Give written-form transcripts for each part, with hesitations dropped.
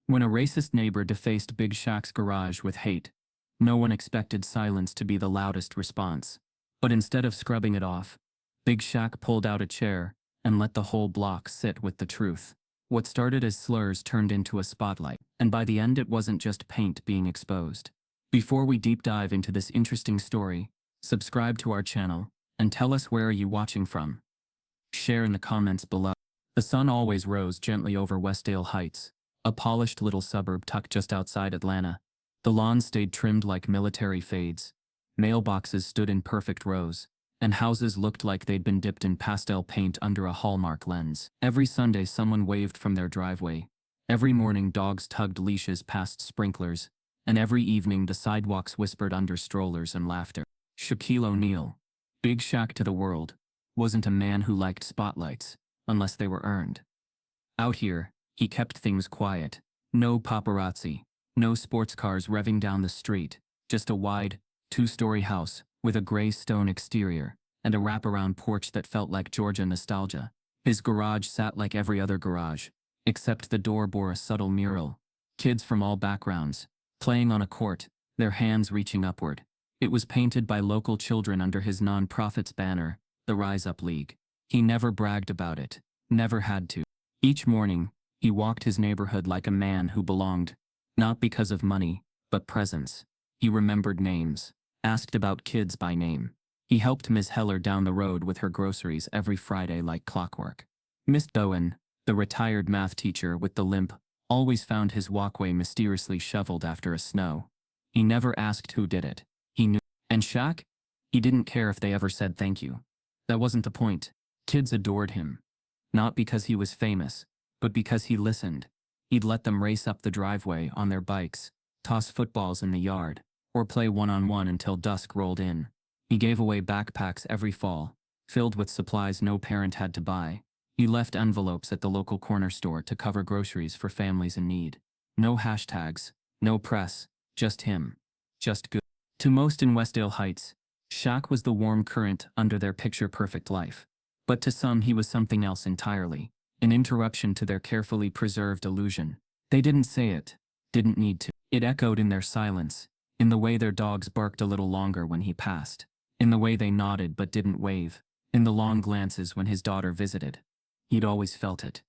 When a racist neighbor defaced Big Shaq's garage with hate, no one expected silence to be the loudest response. But instead of scrubbing it off, Big Shaq pulled out a chair and let the whole block sit with the truth. What started as slurs turned into a spotlight, and by the end it wasn't just paint being exposed. Before we deep dive into this interesting story, subscribe to our channel and tell us where are you watching from. Share in the comments below. The sun always rose gently over Westdale Heights, a polished little suburb tucked just outside Atlanta. The lawns stayed trimmed like military fades, mailboxes stood in perfect rows, and houses looked like they'd been dipped in pastel paint under a Hallmark lens. Every Sunday someone waved from their driveway. Every morning dogs tugged leashes past sprinklers, and every evening the sidewalks whispered under strollers and laughter. Lucille O'Neal, Big Shaq to the world, wasn't a man who liked spotlights, unless they were earned. Out here, he kept things quiet. No paparazzi, no sports cars revving down the street, just a wide, two-story house with a gray stone exterior and a wraparound porch that felt like Georgia nostalgia. His garage sat like every other garage, except the door bore a subtle mural. Kids from all backgrounds, playing on a court, their hands reaching upward. It was painted by local children under his non-profit's banner, the Rise Up League. He never bragged about it, never had to. Each morning, he walked his neighborhood like a man who belonged, not because of money, but presence. He remembered names, asked about kids by name. He helped Miss Heller down the road with her groceries every Friday like clockwork. Miss Bowen, the retired math teacher with the limp, always found his walkway mysteriously shoveled after a snow. He never asked who did it. He knew. And Shaq? He didn't care if they ever said thank you. That wasn't the point. Kids adored him. Not because he was famous, but because he listened. He'd let them race up the driveway on their bikes, toss footballs in the yard, or play one-on-one until dusk rolled in. He gave away backpacks every fall, filled with supplies no parent had to buy. He left envelopes at the local corner store to cover groceries for families in need. No hashtags, no press, just him. Just good. To most in Westdale Heights, Shaq was the warm current under their picture-perfect life. But to some he was something else entirely, an interruption to their carefully preserved illusion. They didn't say it, didn't need to. It echoed in their silence, in the way their dogs barked a little longer when he passed, in the way they nodded but didn't wave, in the long glances when his daughter visited. He'd always felt it.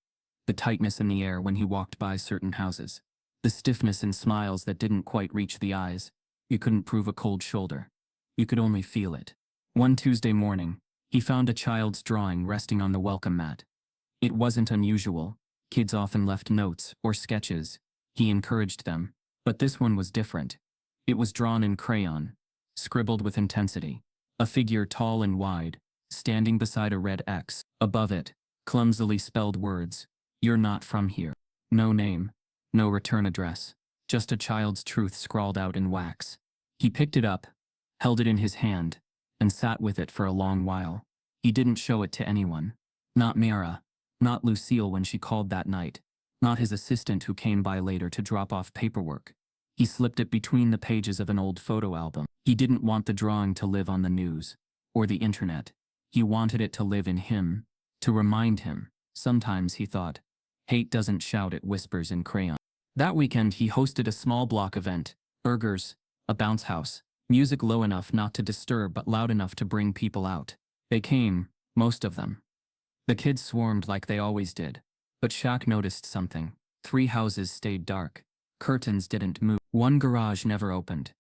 The tightness in the air when he walked by certain houses. The stiffness in smiles that didn't quite reach the eyes. You couldn't prove a cold shoulder. You could only feel it. One Tuesday morning, he found a child's drawing resting on the welcome mat. It wasn't unusual. Kids often left notes or sketches. He encouraged them. But this one was different. It was drawn in crayon, scribbled with intensity. A figure tall and wide, standing beside a red X. Above it, clumsily spelled words. You're not from here. No name, no return address. Just a child's truth scrawled out in wax. He picked it up, held it in his hand, and sat with it for a long while. He didn't show it to anyone. Not Mara, not Lucille when she called that night, not his assistant who came by later to drop off paperwork. He slipped it between the pages of an old photo album. He didn't want the drawing to live on the news or the internet. He wanted it to live in him, to remind him. Sometimes, he thought, hate doesn't shout, it whispers in crayon. That weekend he hosted a small block event, burgers, a bounce house, music low enough not to disturb but loud enough to bring people out. They came, most of them. The kids swarmed like they always did. But Shaq noticed something. 3 houses stayed dark. Curtains didn't move. One garage never opened.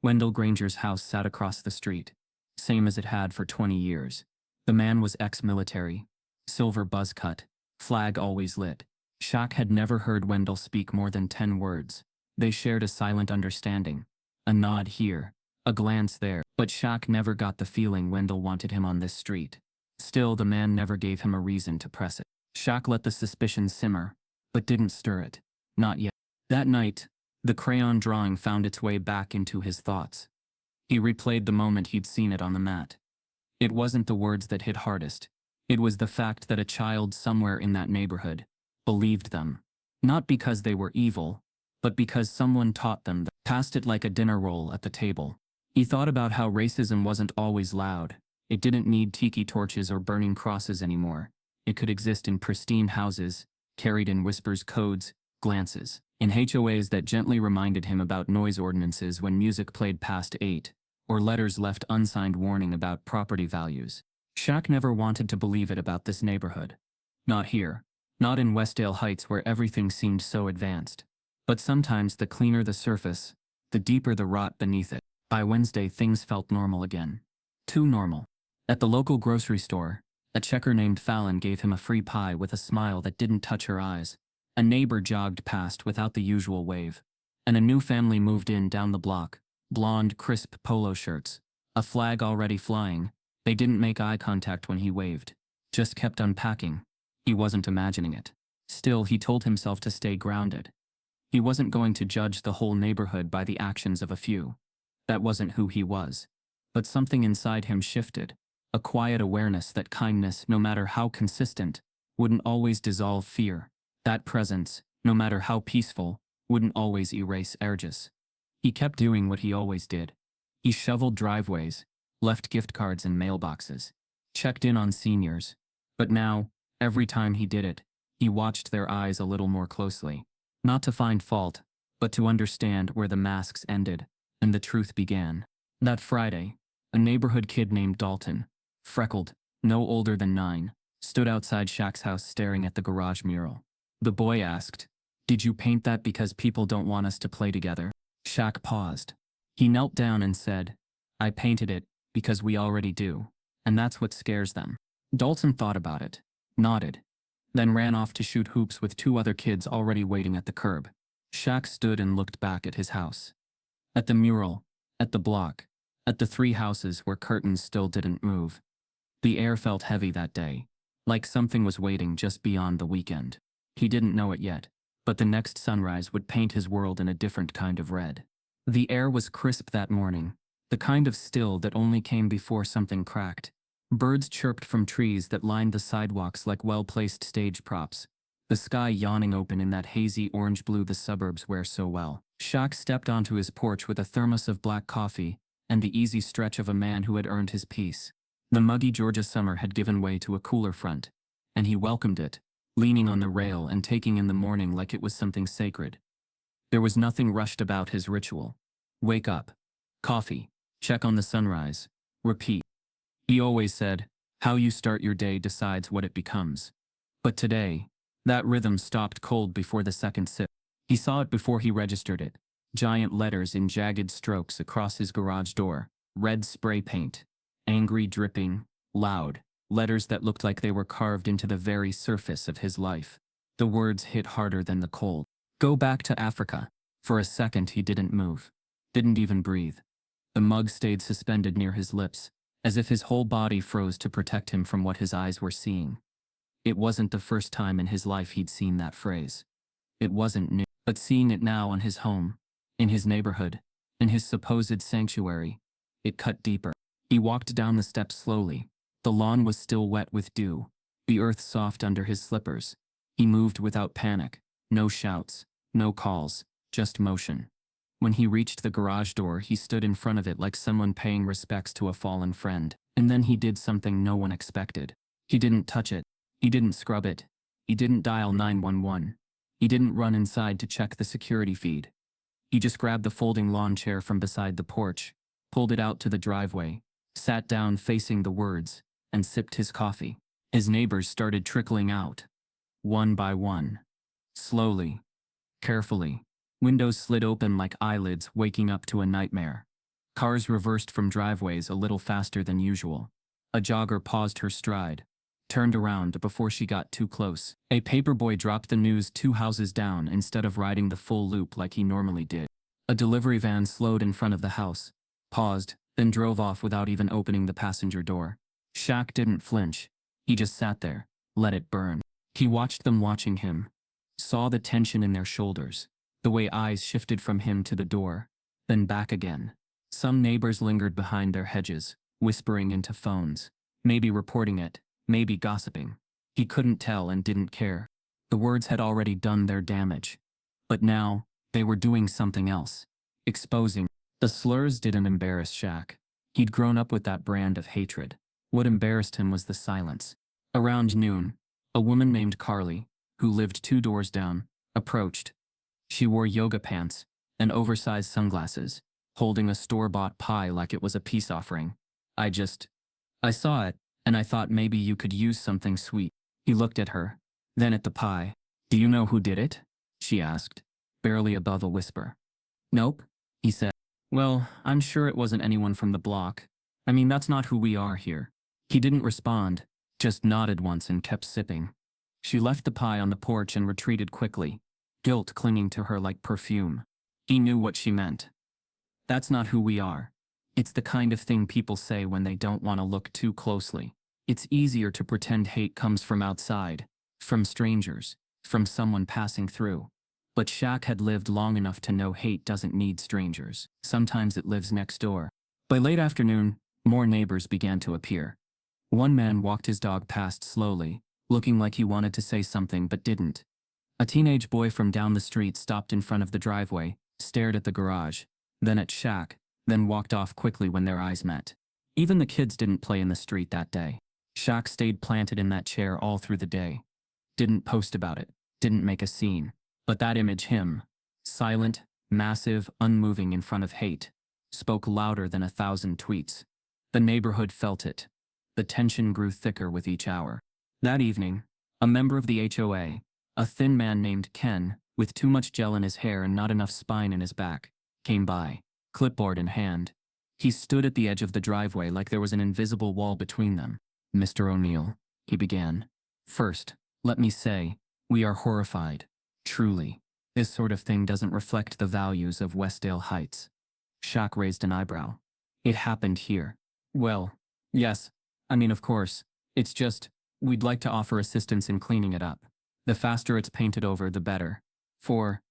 Wendell Granger's house sat across the street, same as it had for 20 years. The man was ex-military, silver buzz cut, flag always lit. Shaq had never heard Wendell speak more than 10 words. They shared a silent understanding. A nod here, a glance there. But Shaq never got the feeling Wendell wanted him on this street. Still, the man never gave him a reason to press it. Shaq let the suspicion simmer, but didn't stir it. Not yet. That night, the crayon drawing found its way back into his thoughts. He replayed the moment he'd seen it on the mat. It wasn't the words that hit hardest. It was the fact that a child somewhere in that neighborhood believed them. Not because they were evil, but because someone taught them, passed it like a dinner roll at the table. He thought about how racism wasn't always loud. It didn't need tiki torches or burning crosses anymore. It could exist in pristine houses, carried in whispers, codes, glances, in HOAs that gently reminded him about noise ordinances when music played past 8, or letters left unsigned warning about property values. Shaq never wanted to believe it about this neighborhood. Not here. Not in Westdale Heights where everything seemed so advanced. But sometimes the cleaner the surface, the deeper the rot beneath it. By Wednesday things felt normal again. Too normal. At the local grocery store, a checker named Fallon gave him a free pie with a smile that didn't touch her eyes. A neighbor jogged past without the usual wave. And a new family moved in down the block. Blonde, crisp polo shirts. A flag already flying. They didn't make eye contact when he waved. Just kept unpacking. He wasn't imagining it. Still, he told himself to stay grounded. He wasn't going to judge the whole neighborhood by the actions of a few. That wasn't who he was. But something inside him shifted. A quiet awareness that kindness, no matter how consistent, wouldn't always dissolve fear. That presence, no matter how peaceful, wouldn't always erase urges. He kept doing what he always did. He shoveled driveways, left gift cards in mailboxes, checked in on seniors. But now, every time he did it, he watched their eyes a little more closely. Not to find fault, but to understand where the masks ended and the truth began. That Friday, a neighborhood kid named Dalton, freckled, no older than 9, stood outside Shaq's house staring at the garage mural. The boy asked, "Did you paint that because people don't want us to play together?" Shaq paused. He knelt down and said, "I painted it because we already do, and that's what scares them." Dalton thought about it, nodded, then ran off to shoot hoops with 2 other kids already waiting at the curb. Shaq stood and looked back at his house. At the mural, at the block, at the 3 houses where curtains still didn't move. The air felt heavy that day, like something was waiting just beyond the weekend. He didn't know it yet, but the next sunrise would paint his world in a different kind of red. The air was crisp that morning, the kind of still that only came before something cracked. Birds chirped from trees that lined the sidewalks like well-placed stage props, the sky yawning open in that hazy orange-blue the suburbs wear so well. Shaq stepped onto his porch with a thermos of black coffee and the easy stretch of a man who had earned his peace. The muggy Georgia summer had given way to a cooler front, and he welcomed it, leaning on the rail and taking in the morning like it was something sacred. There was nothing rushed about his ritual. Wake up. Coffee. Check on the sunrise. Repeat. He always said, how you start your day decides what it becomes. But today, that rhythm stopped cold before the second sip. He saw it before he registered it. Giant letters in jagged strokes across his garage door. Red spray paint. Angry, dripping, loud. Letters that looked like they were carved into the very surface of his life. The words hit harder than the cold. Go back to Africa. For a second he didn't move. Didn't even breathe. The mug stayed suspended near his lips, as if his whole body froze to protect him from what his eyes were seeing. It wasn't the first time in his life he'd seen that phrase. It wasn't new, but seeing it now on his home, in his neighborhood, in his supposed sanctuary, it cut deeper. He walked down the steps slowly. The lawn was still wet with dew, the earth soft under his slippers. He moved without panic, no shouts, no calls, just motion. When he reached the garage door, he stood in front of it like someone paying respects to a fallen friend. And then he did something no one expected. He didn't touch it. He didn't scrub it. He didn't dial 911. He didn't run inside to check the security feed. He just grabbed the folding lawn chair from beside the porch, pulled it out to the driveway, sat down facing the words, and sipped his coffee. His neighbors started trickling out. One by one. Slowly. Carefully. Windows slid open like eyelids waking up to a nightmare. Cars reversed from driveways a little faster than usual. A jogger paused her stride, turned around before she got too close. A paperboy dropped the news 2 houses down instead of riding the full loop like he normally did. A delivery van slowed in front of the house, paused, then drove off without even opening the passenger door. Shaq didn't flinch. He just sat there, let it burn. He watched them watching him, saw the tension in their shoulders, the way eyes shifted from him to the door, then back again. Some neighbors lingered behind their hedges, whispering into phones, maybe reporting it, maybe gossiping. He couldn't tell and didn't care. The words had already done their damage. But now, they were doing something else. Exposing. The slurs didn't embarrass Shaq. He'd grown up with that brand of hatred. What embarrassed him was the silence. Around noon, a woman named Carly, who lived 2 doors down, approached. She wore yoga pants and oversized sunglasses, holding a store-bought pie like it was a peace offering. I saw it, and I thought maybe you could use something sweet. He looked at her, then at the pie. Do you know who did it? She asked, barely above a whisper. Nope, he said. Well, I'm sure it wasn't anyone from the block. I mean, that's not who we are here. He didn't respond, just nodded once and kept sipping. She left the pie on the porch and retreated quickly, guilt clinging to her like perfume. He knew what she meant. That's not who we are. It's the kind of thing people say when they don't want to look too closely. It's easier to pretend hate comes from outside, from strangers, from someone passing through. But Shaq had lived long enough to know hate doesn't need strangers. Sometimes it lives next door. By late afternoon, more neighbors began to appear. One man walked his dog past slowly, looking like he wanted to say something but didn't. A teenage boy from down the street stopped in front of the driveway, stared at the garage, then at Shaq, then walked off quickly when their eyes met. Even the kids didn't play in the street that day. Shaq stayed planted in that chair all through the day. Didn't post about it, didn't make a scene. But that image, him, silent, massive, unmoving in front of hate, spoke louder than 1,000 tweets. The neighborhood felt it. The tension grew thicker with each hour. That evening, a member of the HOA, a thin man named Ken, with too much gel in his hair and not enough spine in his back, came by, clipboard in hand. He stood at the edge of the driveway like there was an invisible wall between them. Mr. O'Neal, he began. First, let me say, we are horrified. Truly, this sort of thing doesn't reflect the values of Westdale Heights. Shaq raised an eyebrow. It happened here. Well, yes, I mean of course, it's just, we'd like to offer assistance in cleaning it up. The faster it's painted over, the better. For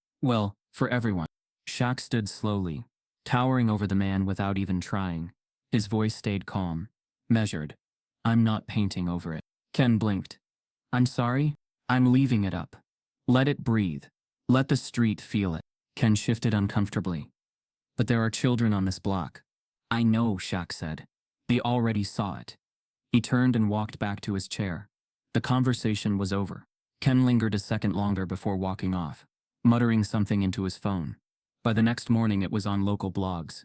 everyone. Shaq stood slowly, towering over the man without even trying. His voice stayed calm, measured. I'm not painting over it. Ken blinked. I'm sorry? I'm leaving it up. Let it breathe. Let the street feel it. Ken shifted uncomfortably. But there are children on this block. I know, Shaq said. They already saw it. He turned and walked back to his chair. The conversation was over. Ken lingered a second longer before walking off, muttering something into his phone. By the next morning it was on local blogs.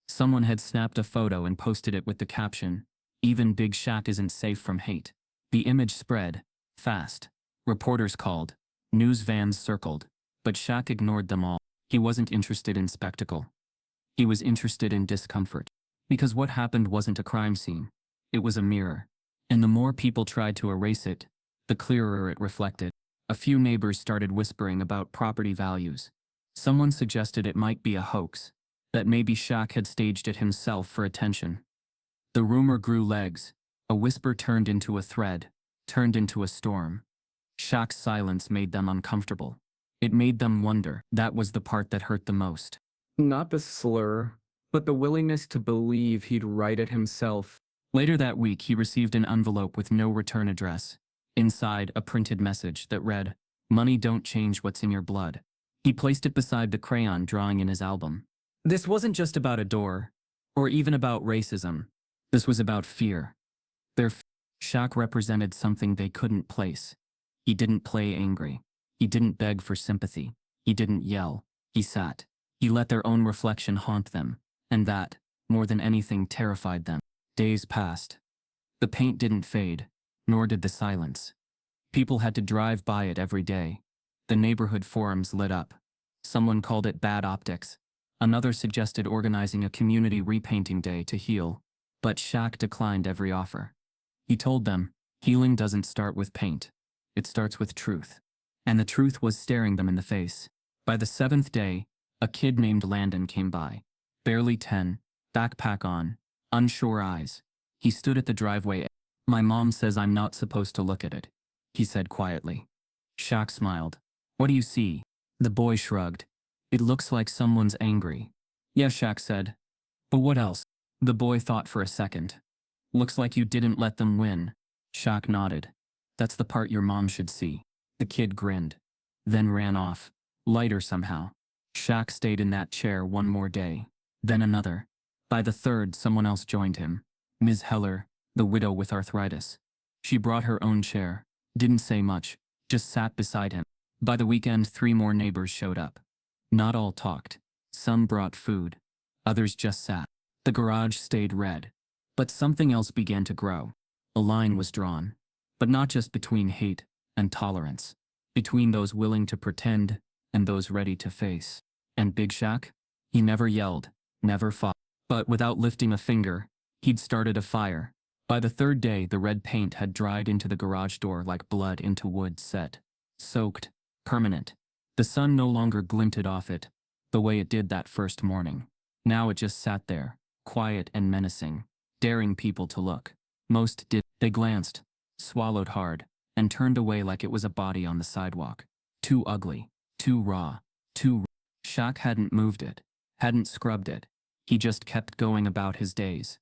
Someone had snapped a photo and posted it with the caption, "Even Big Shaq isn't safe from hate." The image spread, fast. Reporters called. News vans circled. But Shaq ignored them all. He wasn't interested in spectacle. He was interested in discomfort. Because what happened wasn't a crime scene. It was a mirror. And the more people tried to erase it, the clearer it reflected. A few neighbors started whispering about property values. Someone suggested it might be a hoax, that maybe Shaq had staged it himself for attention. The rumor grew legs. A whisper turned into a thread, turned into a storm. Shaq's silence made them uncomfortable. It made them wonder. That was the part that hurt the most. Not the slur, but the willingness to believe he'd write it himself. Later that week, he received an envelope with no return address. Inside, a printed message that read, "Money don't change what's in your blood." He placed it beside the crayon drawing in his album. This wasn't just about a door, or even about racism. This was about fear. Shaq represented something they couldn't place. He didn't play angry. He didn't beg for sympathy. He didn't yell. He sat. He let their own reflection haunt them, and that, more than anything, terrified them. Days passed. The paint didn't fade, nor did the silence. People had to drive by it every day. The neighborhood forums lit up. Someone called it bad optics. Another suggested organizing a community repainting day to heal, but Shaq declined every offer. He told them, healing doesn't start with paint. It starts with truth. And the truth was staring them in the face. By the 7th day, a kid named Landon came by. Barely 10, backpack on, unsure eyes. He stood at the driveway. My mom says I'm not supposed to look at it, he said quietly. Shaq smiled. What do you see? The boy shrugged. It looks like someone's angry. Yeah, Shaq said. But what else? The boy thought for a second. Looks like you didn't let them win. Shaq nodded. That's the part your mom should see. The kid grinned, then ran off, lighter somehow. Shaq stayed in that chair one more day, then another. By the 3rd, someone else joined him. Ms. Heller, the widow with arthritis. She brought her own chair, didn't say much, just sat beside him. By the weekend, 3 more neighbors showed up. Not all talked. Some brought food. Others just sat. The garage stayed red. But something else began to grow. A line was drawn. But not just between hate and tolerance. Between those willing to pretend and those ready to face. And Big Shaq? He never yelled, never fought. But without lifting a finger, he'd started a fire. By the third day, the red paint had dried into the garage door like blood into wood set. Soaked. Permanent. The sun no longer glinted off it, the way it did that first morning. Now it just sat there, quiet and menacing, daring people to look. Most did. They glanced, swallowed hard, and turned away like it was a body on the sidewalk. Too ugly, too raw, too. Shaq hadn't moved it, hadn't scrubbed it. He just kept going about his days.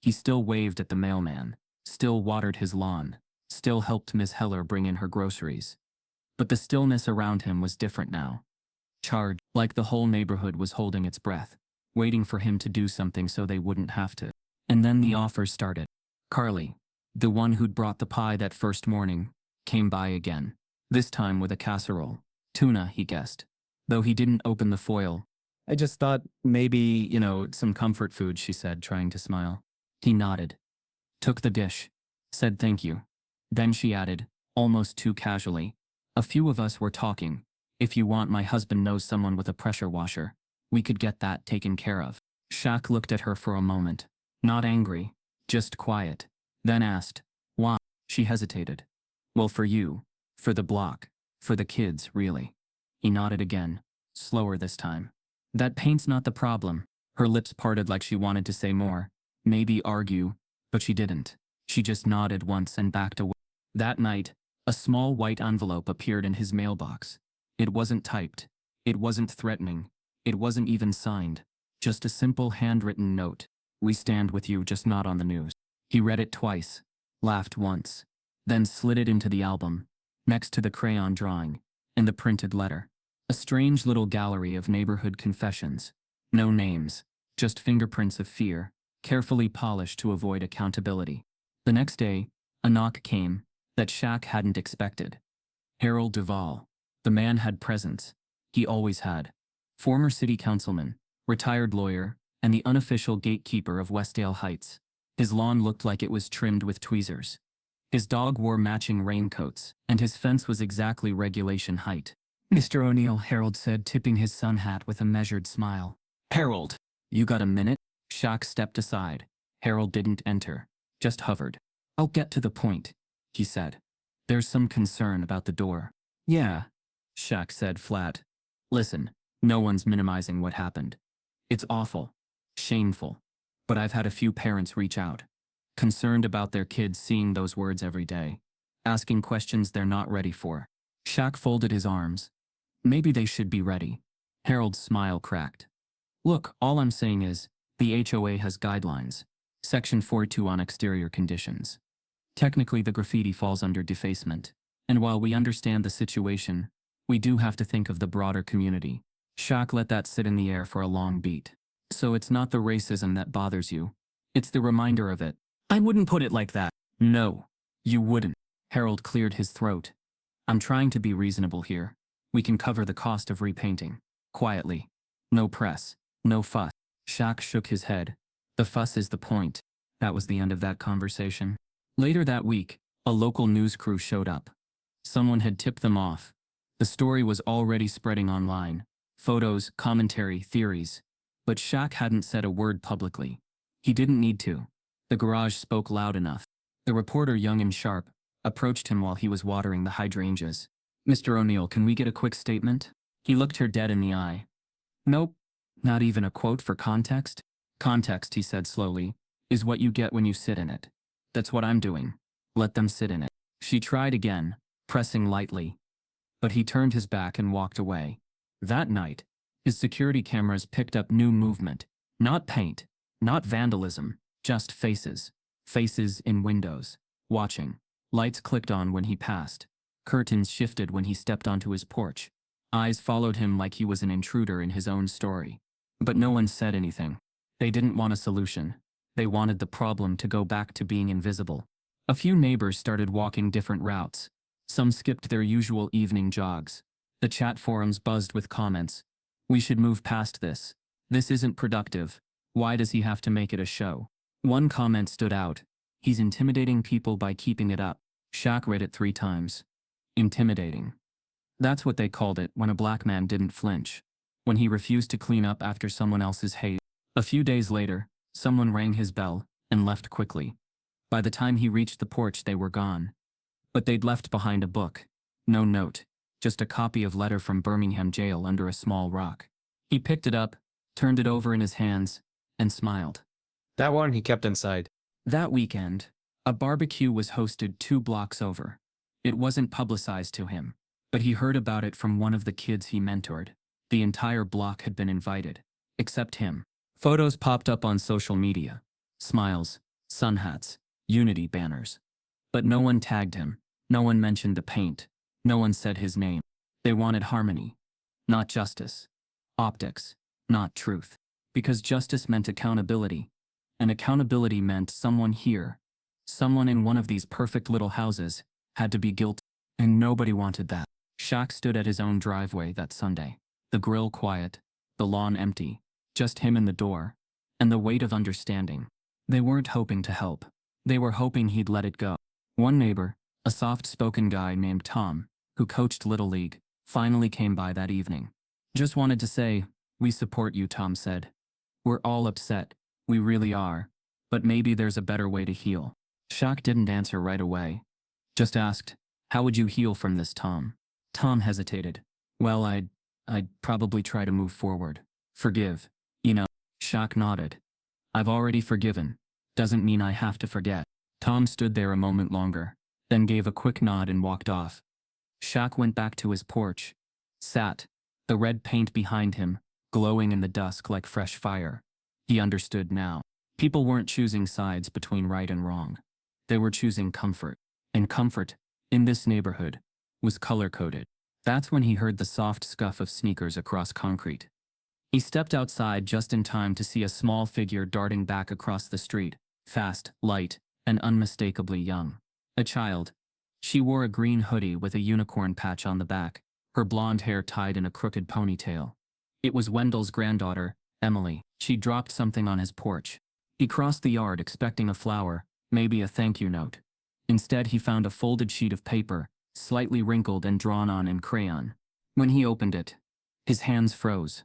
He still waved at the mailman, still watered his lawn, still helped Miss Heller bring in her groceries. But the stillness around him was different now. Charged, like the whole neighborhood was holding its breath, waiting for him to do something so they wouldn't have to. And then the offers started. Carly, the one who'd brought the pie that first morning, came by again. This time with a casserole. Tuna, he guessed. Though he didn't open the foil. I just thought maybe, some comfort food, she said, trying to smile. He nodded. Took the dish. Said thank you. Then she added, almost too casually. A few of us were talking. If you want, my husband knows someone with a pressure washer. We could get that taken care of. Shaq looked at her for a moment. Not angry. Just quiet. Then asked, why? She hesitated. Well, for you. For the block. For the kids, really. He nodded again. Slower this time. That paint's not the problem. Her lips parted like she wanted to say more. Maybe argue. But she didn't. She just nodded once and backed away. That night, a small white envelope appeared in his mailbox. It wasn't typed. It wasn't threatening. It wasn't even signed. Just a simple handwritten note. We stand with you, just not on the news. He read it twice, laughed once, then slid it into the album, next to the crayon drawing, and the printed letter. A strange little gallery of neighborhood confessions. No names, just fingerprints of fear, carefully polished to avoid accountability. The next day, a knock came that Shaq hadn't expected. Harold Duvall. The man had presence. He always had. Former city councilman, retired lawyer, and the unofficial gatekeeper of Westdale Heights. His lawn looked like it was trimmed with tweezers. His dog wore matching raincoats, and his fence was exactly regulation height. Mr. O'Neal, Harold said, tipping his sun hat with a measured smile. Harold, you got a minute? Shaq stepped aside. Harold didn't enter, just hovered. I'll get to the point, he said. There's some concern about the door. Yeah, Shaq said flat. Listen, no one's minimizing what happened. It's awful. Shameful. But I've had a few parents reach out. Concerned about their kids seeing those words every day. Asking questions they're not ready for. Shaq folded his arms. Maybe they should be ready. Harold's smile cracked. Look, all I'm saying is, the HOA has guidelines. Section 42 on exterior conditions. Technically, the graffiti falls under defacement. And while we understand the situation, we do have to think of the broader community. Shaq let that sit in the air for a long beat. So it's not the racism that bothers you. It's the reminder of it. I wouldn't put it like that. No, you wouldn't. Harold cleared his throat. I'm trying to be reasonable here. We can cover the cost of repainting. Quietly. No press. No fuss. Shaq shook his head. The fuss is the point. That was the end of that conversation. Later that week, a local news crew showed up. Someone had tipped them off. The story was already spreading online. Photos, commentary, theories. But Shaq hadn't said a word publicly. He didn't need to. The garage spoke loud enough. The reporter, young and sharp, approached him while he was watering the hydrangeas. Mr. O'Neal, can we get a quick statement? He looked her dead in the eye. Nope. Not even a quote for context? Context, he said slowly, is what you get when you sit in it. That's what I'm doing. Let them sit in it. She tried again, pressing lightly. But he turned his back and walked away. That night, his security cameras picked up new movement. Not paint, not vandalism, just faces. Faces in windows. Watching. Lights clicked on when he passed. Curtains shifted when he stepped onto his porch. Eyes followed him like he was an intruder in his own story. But no one said anything. They didn't want a solution. They wanted the problem to go back to being invisible. A few neighbors started walking different routes. Some skipped their usual evening jogs. The chat forums buzzed with comments. We should move past this. This isn't productive. Why does he have to make it a show? One comment stood out. He's intimidating people by keeping it up. Shaq read it 3 times. Intimidating. That's what they called it when a black man didn't flinch. When he refused to clean up after someone else's hate. A few days later, someone rang his bell and left quickly. By the time he reached the porch, they were gone. But they'd left behind a book. No note. Just a copy of letter from Birmingham jail under a small rock. He picked it up, turned it over in his hands, and smiled. That one he kept inside. That weekend, a barbecue was hosted 2 blocks over. It wasn't publicized to him, but he heard about it from one of the kids he mentored. The entire block had been invited, except him. Photos popped up on social media. Smiles, sun hats, unity banners. But no one tagged him. No one mentioned the paint. No one said his name. They wanted harmony, not justice. Optics, not truth. Because justice meant accountability. And accountability meant someone here, someone in one of these perfect little houses, had to be guilty. And nobody wanted that. Shaq stood at his own driveway that Sunday. The grill quiet, the lawn empty, just him and the door, and the weight of understanding. They weren't hoping to help. They were hoping he'd let it go. One neighbor, a soft-spoken guy named Tom, who coached Little League, finally came by that evening. Just wanted to say, "We support you," Tom said. "We're all upset. We really are. But maybe there's a better way to heal." Shaq didn't answer right away. Just asked, "How would you heal from this, Tom?" Tom hesitated. "Well, I'd probably try to move forward. Forgive. You know." Shaq nodded. "I've already forgiven. Doesn't mean I have to forget." Tom stood there a moment longer, then gave a quick nod and walked off. Shaq went back to his porch. Sat, the red paint behind him, glowing in the dusk like fresh fire. He understood now. People weren't choosing sides between right and wrong. They were choosing comfort. And comfort, in this neighborhood, was color-coded. That's when he heard the soft scuff of sneakers across concrete. He stepped outside just in time to see a small figure darting back across the street, fast, light, and unmistakably young. A child. She wore a green hoodie with a unicorn patch on the back, her blonde hair tied in a crooked ponytail. It was Wendell's granddaughter, Emily. She dropped something on his porch. He crossed the yard expecting a flower, maybe a thank you note. Instead, he found a folded sheet of paper, slightly wrinkled and drawn on in crayon. When he opened it, his hands froze.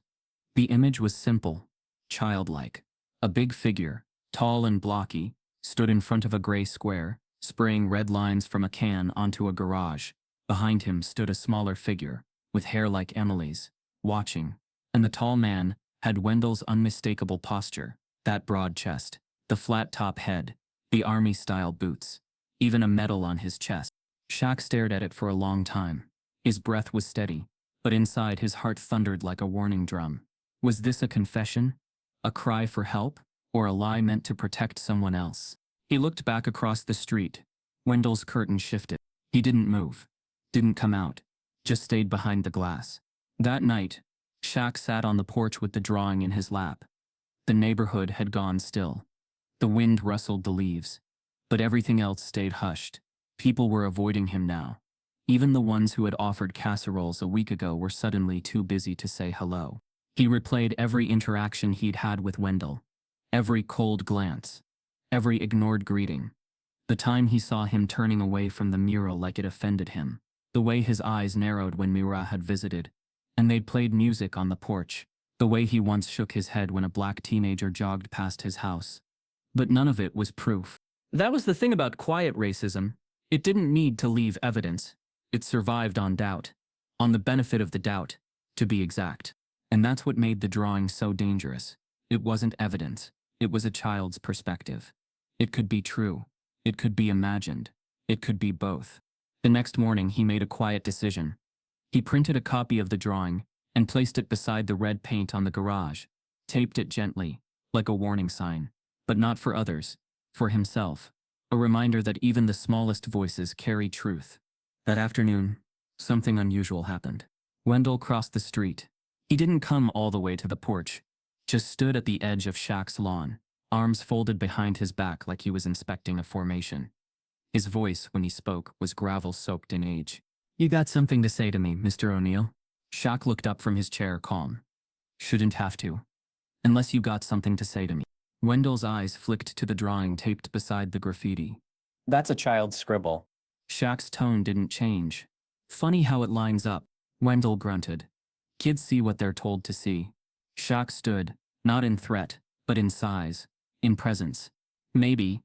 The image was simple, childlike. A big figure, tall and blocky, stood in front of a gray square, spraying red lines from a can onto a garage. Behind him stood a smaller figure, with hair like Emily's, watching. And the tall man had Wendell's unmistakable posture, that broad chest, the flat top head, the army-style boots, even a medal on his chest. Shaq stared at it for a long time. His breath was steady, but inside his heart thundered like a warning drum. Was this a confession? A cry for help? Or a lie meant to protect someone else? He looked back across the street. Wendell's curtain shifted. He didn't move. Didn't come out. Just stayed behind the glass. That night, Shaq sat on the porch with the drawing in his lap. The neighborhood had gone still. The wind rustled the leaves. But everything else stayed hushed. People were avoiding him now. Even the ones who had offered casseroles a week ago were suddenly too busy to say hello. He replayed every interaction he'd had with Wendell. Every cold glance. Every ignored greeting. The time he saw him turning away from the mural like it offended him. The way his eyes narrowed when Mira had visited. And they'd played music on the porch. The way he once shook his head when a black teenager jogged past his house. But none of it was proof. That was the thing about quiet racism. It didn't need to leave evidence. It survived on doubt. On the benefit of the doubt, to be exact. And that's what made the drawing so dangerous. It wasn't evidence. It was a child's perspective. It could be true. It could be imagined. It could be both. The next morning, he made a quiet decision. He printed a copy of the drawing and placed it beside the red paint on the garage, taped it gently, like a warning sign, but not for others, for himself, a reminder that even the smallest voices carry truth. That afternoon, something unusual happened. Wendell crossed the street. He didn't come all the way to the porch, just stood at the edge of Shaq's lawn, arms folded behind his back like he was inspecting a formation. His voice, when he spoke, was gravel soaked in age. "You got something to say to me, Mr. O'Neal?" Shaq looked up from his chair, calm. Shouldn't have to. Unless you got something to say to me. Wendell's eyes flicked to the drawing taped beside the graffiti. That's a child's scribble. Shaq's tone didn't change. Funny how it lines up, Wendell grunted. Kids see what they're told to see. Shaq stood, not in threat, but in size, in presence. Maybe,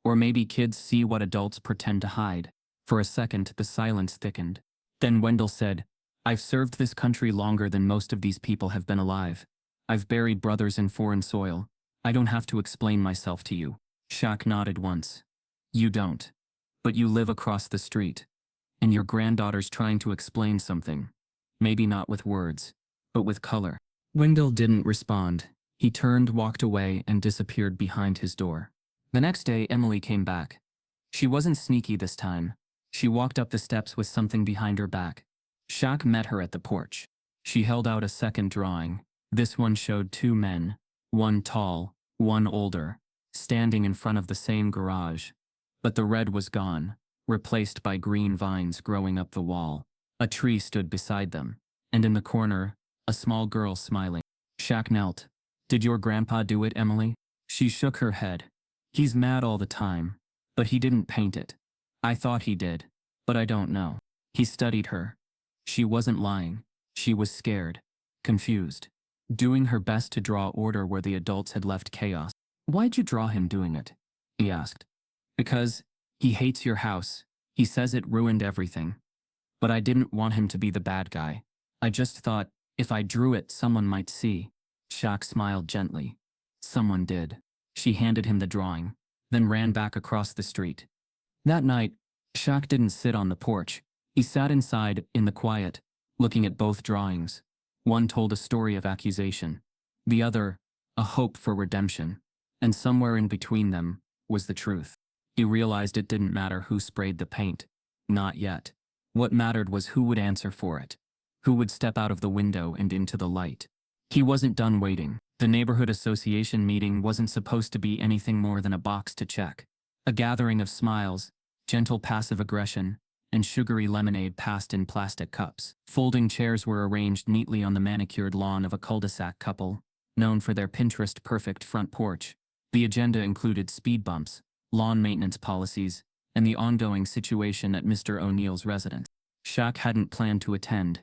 or maybe kids see what adults pretend to hide. For a second, the silence thickened. Then Wendell said, I've served this country longer than most of these people have been alive. I've buried brothers in foreign soil. I don't have to explain myself to you. Shaq nodded once. You don't. But you live across the street. And your granddaughter's trying to explain something. Maybe not with words, but with color. Wendell didn't respond. He turned, walked away, and disappeared behind his door. The next day, Emily came back. She wasn't sneaky this time. She walked up the steps with something behind her back. Shaq met her at the porch. She held out a second drawing. This one showed two men, one tall, one older, standing in front of the same garage. But the red was gone, replaced by green vines growing up the wall. A tree stood beside them, and in the corner, a small girl smiling. Shaq knelt. Did your grandpa do it, Emily? She shook her head. He's mad all the time, but he didn't paint it. I thought he did, but I don't know. He studied her. She wasn't lying. She was scared, confused, doing her best to draw order where the adults had left chaos. Why'd you draw him doing it? He asked. Because he hates your house. He says it ruined everything. But I didn't want him to be the bad guy. I just thought, if I drew it, someone might see. Shaq smiled gently. Someone did. She handed him the drawing, then ran back across the street. That night, Shaq didn't sit on the porch. He sat inside, in the quiet, looking at both drawings. One told a story of accusation. The other, a hope for redemption. And somewhere in between them, was the truth. He realized it didn't matter who sprayed the paint. Not yet. What mattered was who would answer for it. Who would step out of the window and into the light. He wasn't done waiting. The neighborhood association meeting wasn't supposed to be anything more than a box to check. A gathering of smiles, gentle passive aggression, and sugary lemonade passed in plastic cups. Folding chairs were arranged neatly on the manicured lawn of a cul-de-sac couple, known for their Pinterest-perfect front porch. The agenda included speed bumps, lawn maintenance policies, and the ongoing situation at Mr. O'Neal's residence. Shaq hadn't planned to attend.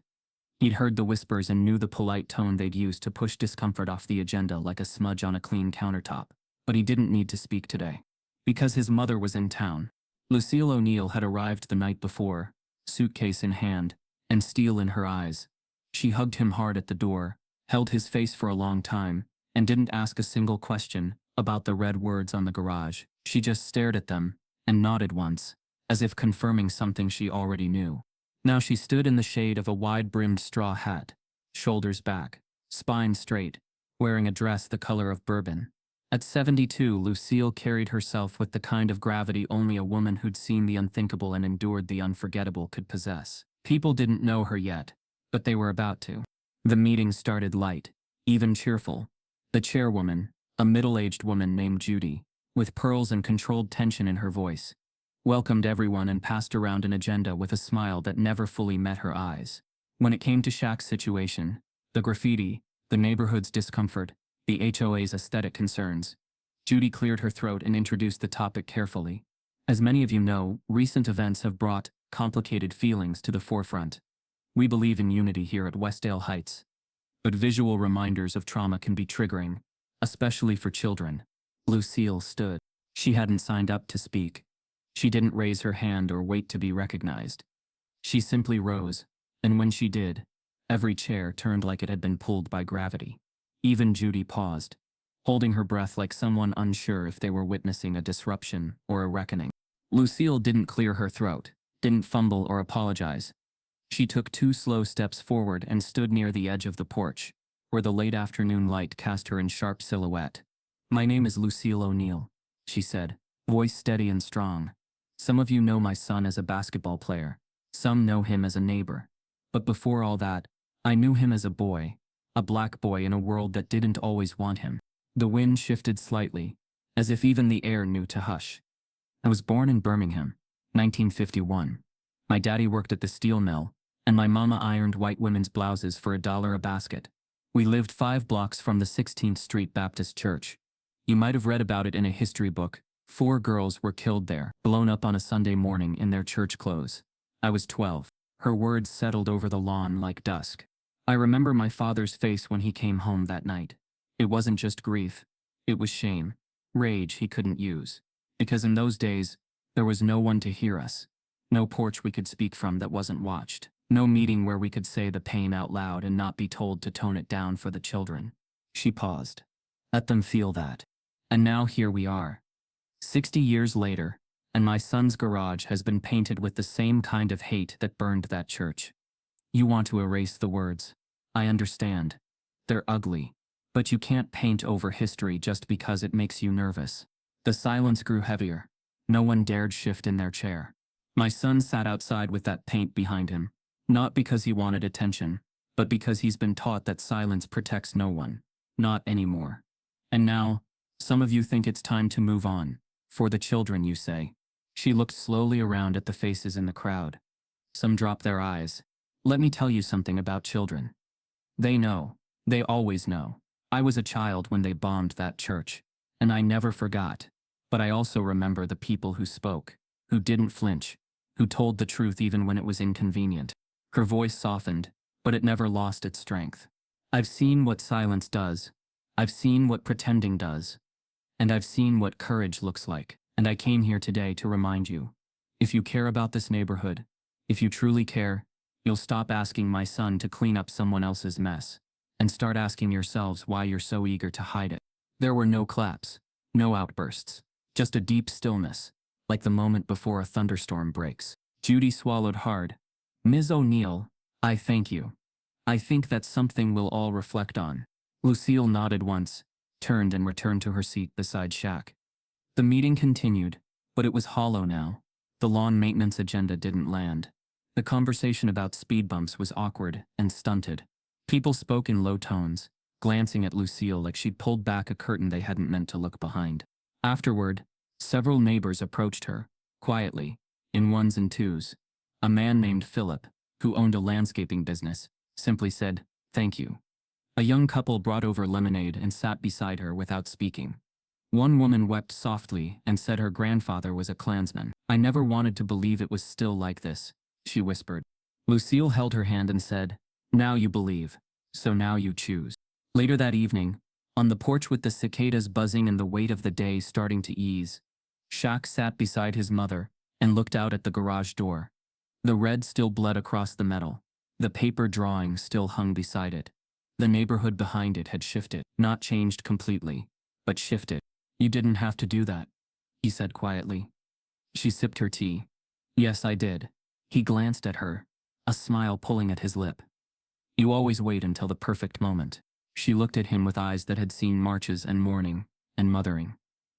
He'd heard the whispers and knew the polite tone they'd use to push discomfort off the agenda like a smudge on a clean countertop. But he didn't need to speak today. Because his mother was in town. Lucille O'Neal had arrived the night before, suitcase in hand, and steel in her eyes. She hugged him hard at the door, held his face for a long time, and didn't ask a single question about the red words on the garage. She just stared at them, and nodded once, as if confirming something she already knew. Now she stood in the shade of a wide-brimmed straw hat, shoulders back, spine straight, wearing a dress the color of bourbon. At 72, Lucille carried herself with the kind of gravity only a woman who'd seen the unthinkable and endured the unforgettable could possess. People didn't know her yet, but they were about to. The meeting started light, even cheerful. The chairwoman, a middle-aged woman named Judy, with pearls and controlled tension in her voice, welcomed everyone and passed around an agenda with a smile that never fully met her eyes. When it came to Shaq's situation, the graffiti, the neighborhood's discomfort, the HOA's aesthetic concerns, Judy cleared her throat and introduced the topic carefully. As many of you know, recent events have brought complicated feelings to the forefront. We believe in unity here at Westdale Heights. But visual reminders of trauma can be triggering, especially for children. Lucille stood. She hadn't signed up to speak. She didn't raise her hand or wait to be recognized. She simply rose, and when she did, every chair turned like it had been pulled by gravity. Even Judy paused, holding her breath like someone unsure if they were witnessing a disruption or a reckoning. Lucille didn't clear her throat, didn't fumble or apologize. She took 2 slow steps forward and stood near the edge of the porch, where the late afternoon light cast her in sharp silhouette. My name is Lucille O'Neal, she said, voice steady and strong. Some of you know my son as a basketball player. Some know him as a neighbor. But before all that, I knew him as a boy, a black boy in a world that didn't always want him. The wind shifted slightly, as if even the air knew to hush. I was born in Birmingham, 1951. My daddy worked at the steel mill, and my mama ironed white women's blouses for $1 a basket. We lived 5 blocks from the 16th Street Baptist Church. You might have read about it in a history book. 4 girls were killed there, blown up on a Sunday morning in their church clothes. I was 12. Her words settled over the lawn like dusk. I remember my father's face when he came home that night. It wasn't just grief. It was shame. Rage he couldn't use. Because in those days, there was no one to hear us. No porch we could speak from that wasn't watched. No meeting where we could say the pain out loud and not be told to tone it down for the children. She paused. Let them feel that. And now here we are. 60 years later, and my son's garage has been painted with the same kind of hate that burned that church. You want to erase the words. I understand. They're ugly. But you can't paint over history just because it makes you nervous. The silence grew heavier. No one dared shift in their chair. My son sat outside with that paint behind him, not because he wanted attention, but because he's been taught that silence protects no one. Not anymore. And now, some of you think it's time to move on. For the children, you say. She looked slowly around at the faces in the crowd. Some dropped their eyes. Let me tell you something about children. They know. They always know. I was a child when they bombed that church, and I never forgot. But I also remember the people who spoke, who didn't flinch, who told the truth even when it was inconvenient. Her voice softened, but it never lost its strength. I've seen what silence does. I've seen what pretending does. And I've seen what courage looks like. And I came here today to remind you. If you care about this neighborhood, if you truly care, you'll stop asking my son to clean up someone else's mess, and start asking yourselves why you're so eager to hide it. There were no claps, no outbursts, just a deep stillness, like the moment before a thunderstorm breaks. Judy swallowed hard. Ms. O'Neal, I thank you. I think that's something we'll all reflect on. Lucille nodded once, turned and returned to her seat beside Shaq. The meeting continued, but it was hollow now. The lawn maintenance agenda didn't land. The conversation about speed bumps was awkward and stunted. People spoke in low tones, glancing at Lucille like she'd pulled back a curtain they hadn't meant to look behind. Afterward, several neighbors approached her, quietly, in ones and twos. A man named Philip, who owned a landscaping business, simply said, "Thank you." A young couple brought over lemonade and sat beside her without speaking. One woman wept softly and said her grandfather was a Klansman. "I never wanted to believe it was still like this," she whispered. Lucille held her hand and said, "Now you believe, so now you choose." Later that evening, on the porch with the cicadas buzzing and the weight of the day starting to ease, Shaq sat beside his mother and looked out at the garage door. The red still bled across the metal. The paper drawing still hung beside it. The neighborhood behind it had shifted, not changed completely, but shifted. "You didn't have to do that," he said quietly. She sipped her tea. "Yes, I did." He glanced at her, a smile pulling at his lip. "You always wait until the perfect moment." She looked at him with eyes that had seen marches and mourning and mothering.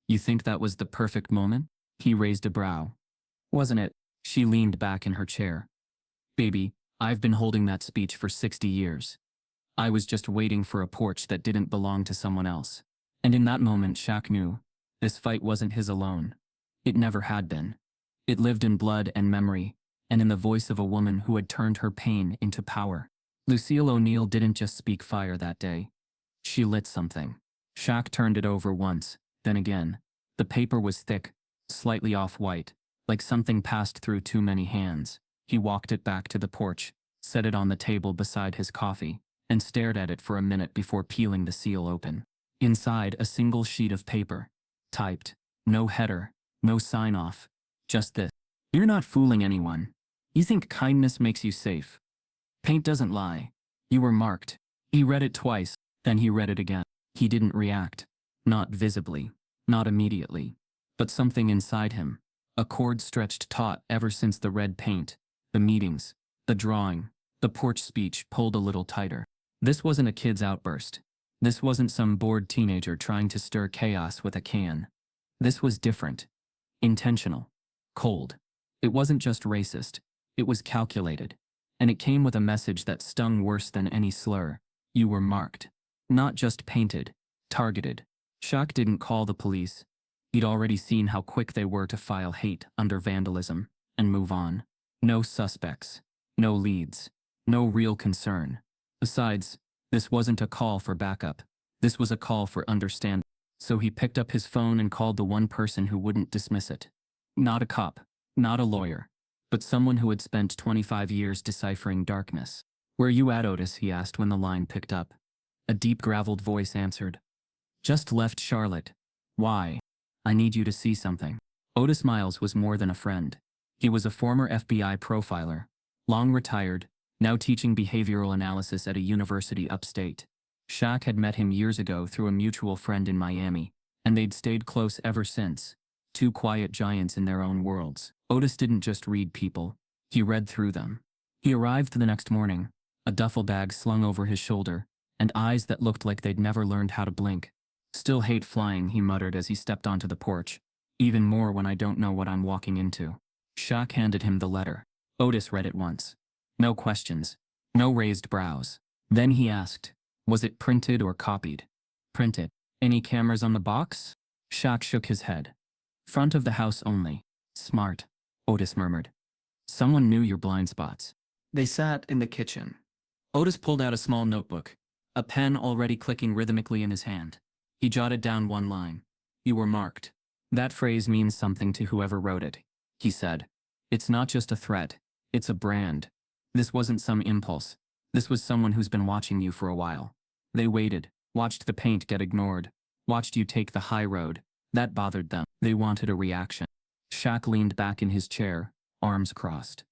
"You think that was the perfect moment?" He raised a brow. "Wasn't it?" She leaned back in her chair. "Baby, I've been holding that speech for 60 years. I was just waiting for a porch that didn't belong to someone else." And in that moment, Shaq knew this fight wasn't his alone. It never had been. It lived in blood and memory, and in the voice of a woman who had turned her pain into power. Lucille O'Neal didn't just speak fire that day. She lit something. Shaq turned it over once, then again. The paper was thick, slightly off-white, like something passed through too many hands. He walked it back to the porch, set it on the table beside his coffee, and stared at it for a minute before peeling the seal open. Inside, a single sheet of paper. Typed. No header, no sign-off. Just this. "You're not fooling anyone. You think kindness makes you safe. Paint doesn't lie. You were marked." He read it twice, then he read it again. He didn't react. Not visibly. Not immediately. But something inside him. A cord stretched taut ever since the red paint, the meetings, the drawing, the porch speech pulled a little tighter. This wasn't a kid's outburst. This wasn't some bored teenager trying to stir chaos with a can. This was different. Intentional. Cold. It wasn't just racist. It was calculated. And it came with a message that stung worse than any slur. You were marked. Not just painted. Targeted. Shaq didn't call the police. He'd already seen how quick they were to file hate under vandalism and move on. No suspects. No leads. No real concern. Besides, this wasn't a call for backup. This was a call for understanding. So he picked up his phone and called the one person who wouldn't dismiss it. Not a cop, not a lawyer, but someone who had spent 25 years deciphering darkness. "Where you at, Otis?" he asked when the line picked up. A deep graveled voice answered. "Just left Charlotte." "Why?" "I need you to see something." Otis Miles was more than a friend. He was a former FBI profiler, long retired, now teaching behavioral analysis at a university upstate. Shaq had met him years ago through a mutual friend in Miami, and they'd stayed close ever since. Two quiet giants in their own worlds. Otis didn't just read people, he read through them. He arrived the next morning, a duffel bag slung over his shoulder, and eyes that looked like they'd never learned how to blink. "Still hate flying," he muttered as he stepped onto the porch. "Even more when I don't know what I'm walking into." Shaq handed him the letter. Otis read it once. No questions. No raised brows. Then he asked, "Was it printed or copied?" "Printed." "Any cameras on the box?" Shaq shook his head. "Front of the house only." "Smart," Otis murmured. "Someone knew your blind spots." They sat in the kitchen. Otis pulled out a small notebook, a pen already clicking rhythmically in his hand. He jotted down one line. "You were marked. That phrase means something to whoever wrote it," he said. "It's not just a threat, it's a brand. This wasn't some impulse. This was someone who's been watching you for a while. They waited, watched the paint get ignored, watched you take the high road. That bothered them. They wanted a reaction." Shaq leaned back in his chair, arms crossed.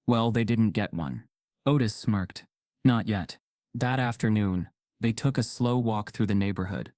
"Well, they didn't get one." Otis smirked. "Not yet." That afternoon, they took a slow walk through the neighborhood.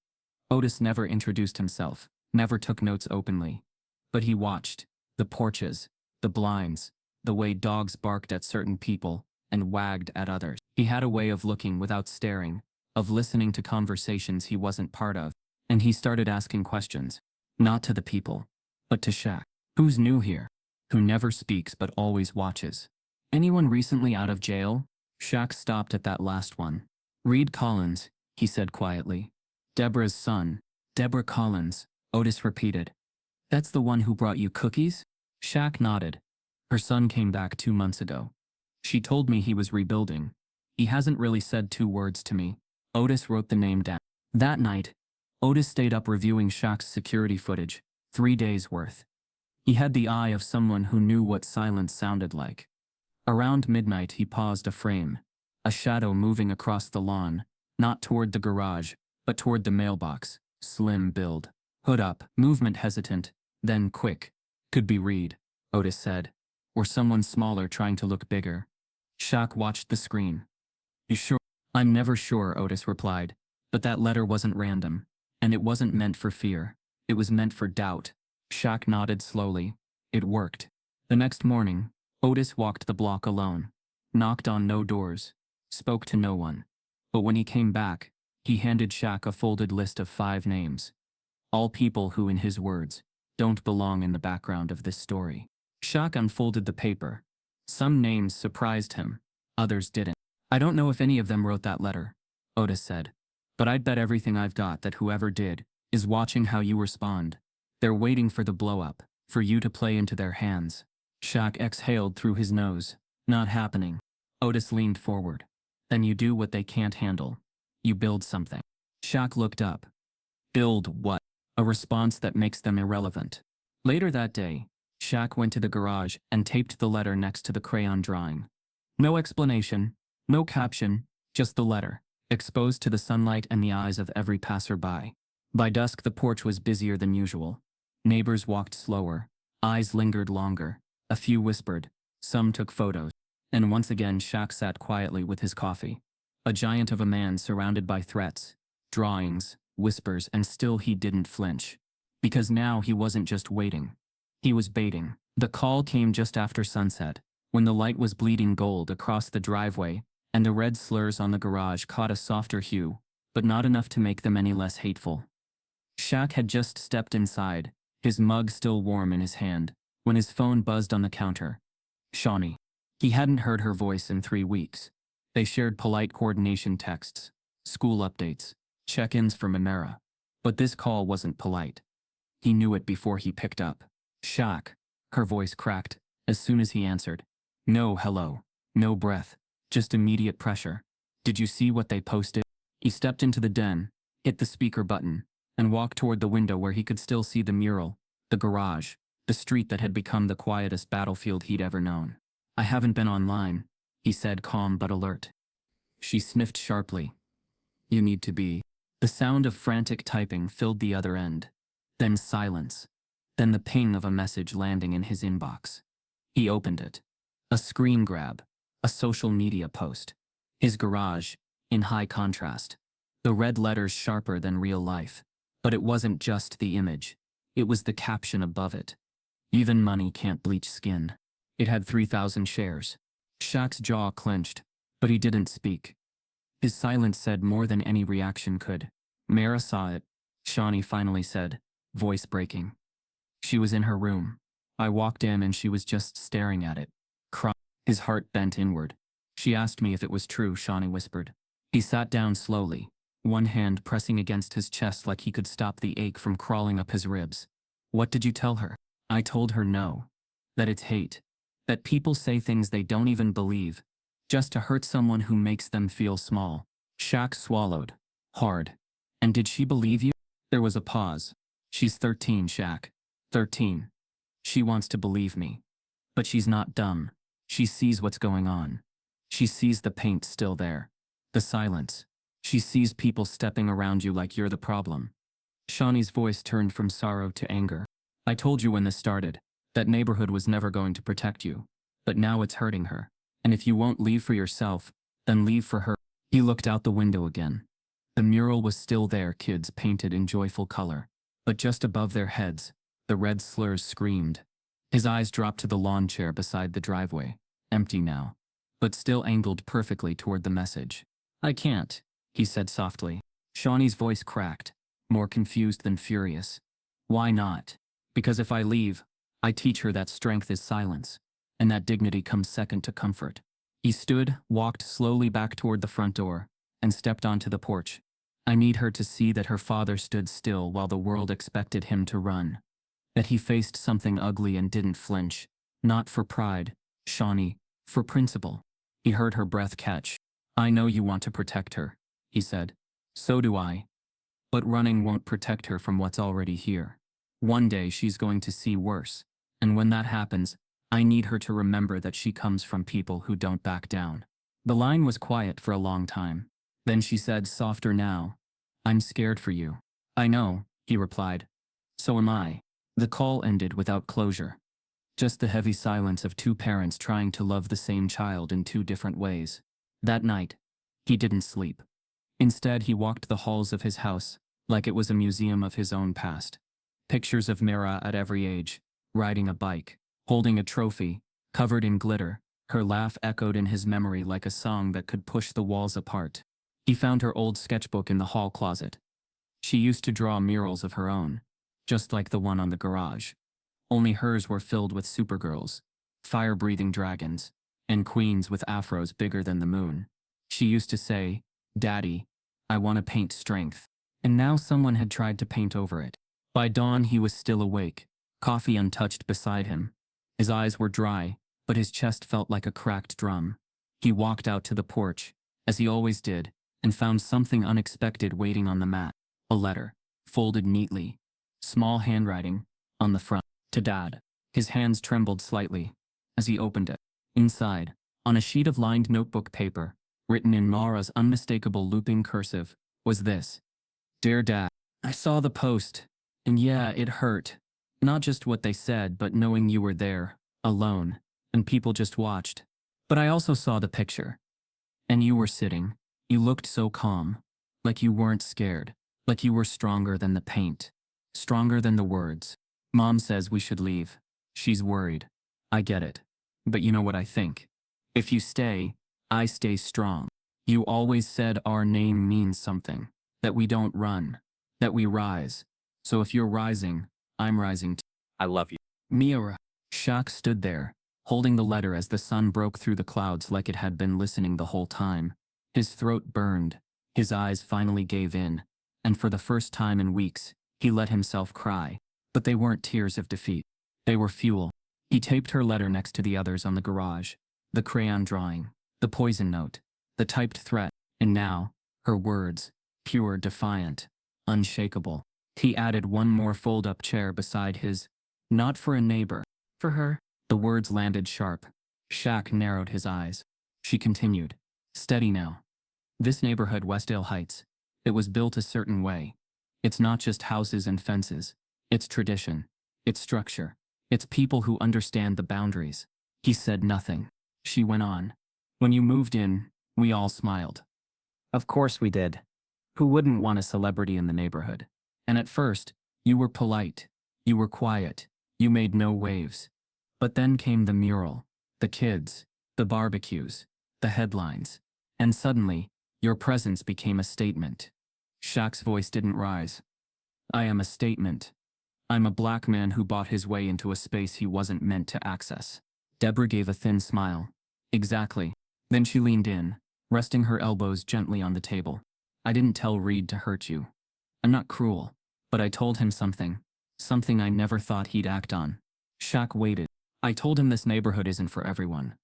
Otis never introduced himself, never took notes openly. But he watched. The porches, the blinds, the way dogs barked at certain people and wagged at others. He had a way of looking without staring, of listening to conversations he wasn't part of. And he started asking questions. Not to the people, but to Shaq. "Who's new here? Who never speaks but always watches? Anyone recently out of jail?" Shaq stopped at that last one. "Reed Collins," he said quietly. "Deborah's son." "Deborah Collins," Otis repeated. "That's the one who brought you cookies?" Shaq nodded. "Her son came back 2 months ago. She told me he was rebuilding. He hasn't really said 2 words to me." Otis wrote the name down. That night, Otis stayed up reviewing Shaq's security footage, 3 days worth. He had the eye of someone who knew what silence sounded like. Around midnight he paused a frame, a shadow moving across the lawn, not toward the garage, but toward the mailbox. Slim build. Hood up, movement hesitant, then quick. "Could be Reed," Otis said. "Or someone smaller trying to look bigger." Shaq watched the screen. "You sure?" "I'm never sure," Otis replied. "But that letter wasn't random. And it wasn't meant for fear. It was meant for doubt." Shaq nodded slowly. It worked. The next morning, Otis walked the block alone. Knocked on no doors. Spoke to no one. But when he came back, he handed Shaq a folded list of 5 names. All people who, in his words, don't belong in the background of this story. Shaq unfolded the paper. Some names surprised him. Others didn't. "I don't know if any of them wrote that letter," Otis said. "But I'd bet everything I've got that whoever did is watching how you respond. They're waiting for the blow-up, for you to play into their hands." Shaq exhaled through his nose. "Not happening." Otis leaned forward. "Then you do what they can't handle. You build something." Shaq looked up. "Build what?" "A response that makes them irrelevant." Later that day, Shaq went to the garage and taped the letter next to the crayon drawing. No explanation, no caption, just the letter, exposed to the sunlight and the eyes of every passerby. By dusk the porch was busier than usual. Neighbors walked slower, eyes lingered longer, a few whispered, some took photos. And once again Shaq sat quietly with his coffee. A giant of a man surrounded by threats, drawings, whispers, and still he didn't flinch. Because now he wasn't just waiting. He was baiting. The call came just after sunset, when the light was bleeding gold across the driveway, and the red slurs on the garage caught a softer hue, but not enough to make them any less hateful. Shaq had just stepped inside, his mug still warm in his hand, when his phone buzzed on the counter. Shawnee. He hadn't heard her voice in 3 weeks. They shared polite coordination texts, school updates, check-ins for Mamera. But this call wasn't polite. He knew it before he picked up. "Shaq." Her voice cracked as soon as he answered. No hello, no breath, just immediate pressure. Did you see what they posted? He stepped into the den, hit the speaker button, and walked toward the window where he could still see the mural, the garage, the street that had become the quietest battlefield he'd ever known. I haven't been online, he said, calm but alert. She sniffed sharply. You need to be. The sound of frantic typing filled the other end. Then silence. Then the ping of a message landing in his inbox. He opened it. A screen grab. A social media post. His garage, in high contrast. The red letters sharper than real life. But it wasn't just the image. It was the caption above it. Even money can't bleach skin. It had 3,000 shares. Shaq's jaw clenched, but he didn't speak. His silence said more than any reaction could. Mara saw it, Shawnee finally said, voice breaking. She was in her room. I walked in and she was just staring at it. Crying. His heart bent inward. She asked me if it was true, Shawnee whispered. He sat down slowly, one hand pressing against his chest like he could stop the ache from crawling up his ribs. What did you tell her? I told her no. That it's hate. That people say things they don't even believe, just to hurt someone who makes them feel small. Shaq swallowed. Hard. And did she believe you? There was a pause. She's 13, Shaq. 13. She wants to believe me. But she's not dumb. She sees what's going on. She sees the paint still there. The silence. She sees people stepping around you like you're the problem. Shawnee's voice turned from sorrow to anger. I told you when this started. That neighborhood was never going to protect you. But now it's hurting her. And if you won't leave for yourself, then leave for her. He looked out the window again. The mural was still there, kids painted in joyful color. But just above their heads, the red slurs screamed. His eyes dropped to the lawn chair beside the driveway, empty now, but still angled perfectly toward the message. I can't, he said softly. Shawnee's voice cracked, more confused than furious. Why not? Because if I leave, I teach her that strength is silence, and that dignity comes second to comfort. He stood, walked slowly back toward the front door, and stepped onto the porch. I need her to see that her father stood still while the world expected him to run. That he faced something ugly and didn't flinch. Not for pride, Shawnee, for principle. He heard her breath catch. I know you want to protect her, he said. So do I. But running won't protect her from what's already here. One day she's going to see worse. And when that happens, I need her to remember that she comes from people who don't back down. The line was quiet for a long time. Then she said, softer now, I'm scared for you. I know, he replied. So am I. The call ended without closure. Just the heavy silence of two parents trying to love the same child in two different ways. That night, he didn't sleep. Instead, he walked the halls of his house, like it was a museum of his own past. Pictures of Mira at every age, riding a bike, holding a trophy, covered in glitter. Her laugh echoed in his memory like a song that could push the walls apart. He found her old sketchbook in the hall closet. She used to draw murals of her own, just like the one on the garage. Only hers were filled with supergirls, fire-breathing dragons, and queens with afros bigger than the moon. She used to say, Daddy, I want to paint strength. And now someone had tried to paint over it. By dawn he was still awake, coffee untouched beside him. His eyes were dry, but his chest felt like a cracked drum. He walked out to the porch, as he always did, and found something unexpected waiting on the mat. A letter, folded neatly. Small handwriting, on the front. To Dad. His hands trembled slightly as he opened it. Inside, on a sheet of lined notebook paper, written in Mara's unmistakable looping cursive, was this. Dear Dad, I saw the post, and yeah, it hurt. Not just what they said, but knowing you were there, alone, and people just watched. But I also saw the picture. And you were sitting. You looked so calm, like you weren't scared, like you were stronger than the paint, stronger than the words. Mom says we should leave. She's worried. I get it. But you know what I think? If you stay, I stay strong. You always said our name means something. That we don't run. That we rise. So if you're rising, I'm rising too. I love you. Mira. Shaq stood there, holding the letter as the sun broke through the clouds like it had been listening the whole time. His throat burned. His eyes finally gave in. And for the first time in weeks, he let himself cry. But they weren't tears of defeat. They were fuel. He taped her letter next to the others on the garage. The crayon drawing. The poison note, the typed threat, and now, her words, pure, defiant, unshakable. He added one more fold-up chair beside his. Not for a neighbor. For her. The words landed sharp. Shaq narrowed his eyes. She continued. Steady now. This neighborhood, Westdale Heights, it was built a certain way. It's not just houses and fences. It's tradition. It's structure. It's people who understand the boundaries. He said nothing. She went on. When you moved in, we all smiled. Of course we did. Who wouldn't want a celebrity in the neighborhood? And at first, you were polite. You were quiet. You made no waves. But then came the mural, the kids, the barbecues, the headlines. And suddenly, your presence became a statement. Shaq's voice didn't rise. I am a statement. I'm a black man who bought his way into a space he wasn't meant to access. Deborah gave a thin smile. Exactly. Then she leaned in, resting her elbows gently on the table. I didn't tell Reed to hurt you. I'm not cruel, but I told him something. Something I never thought he'd act on. Shaq waited. I told him this neighborhood isn't for everyone.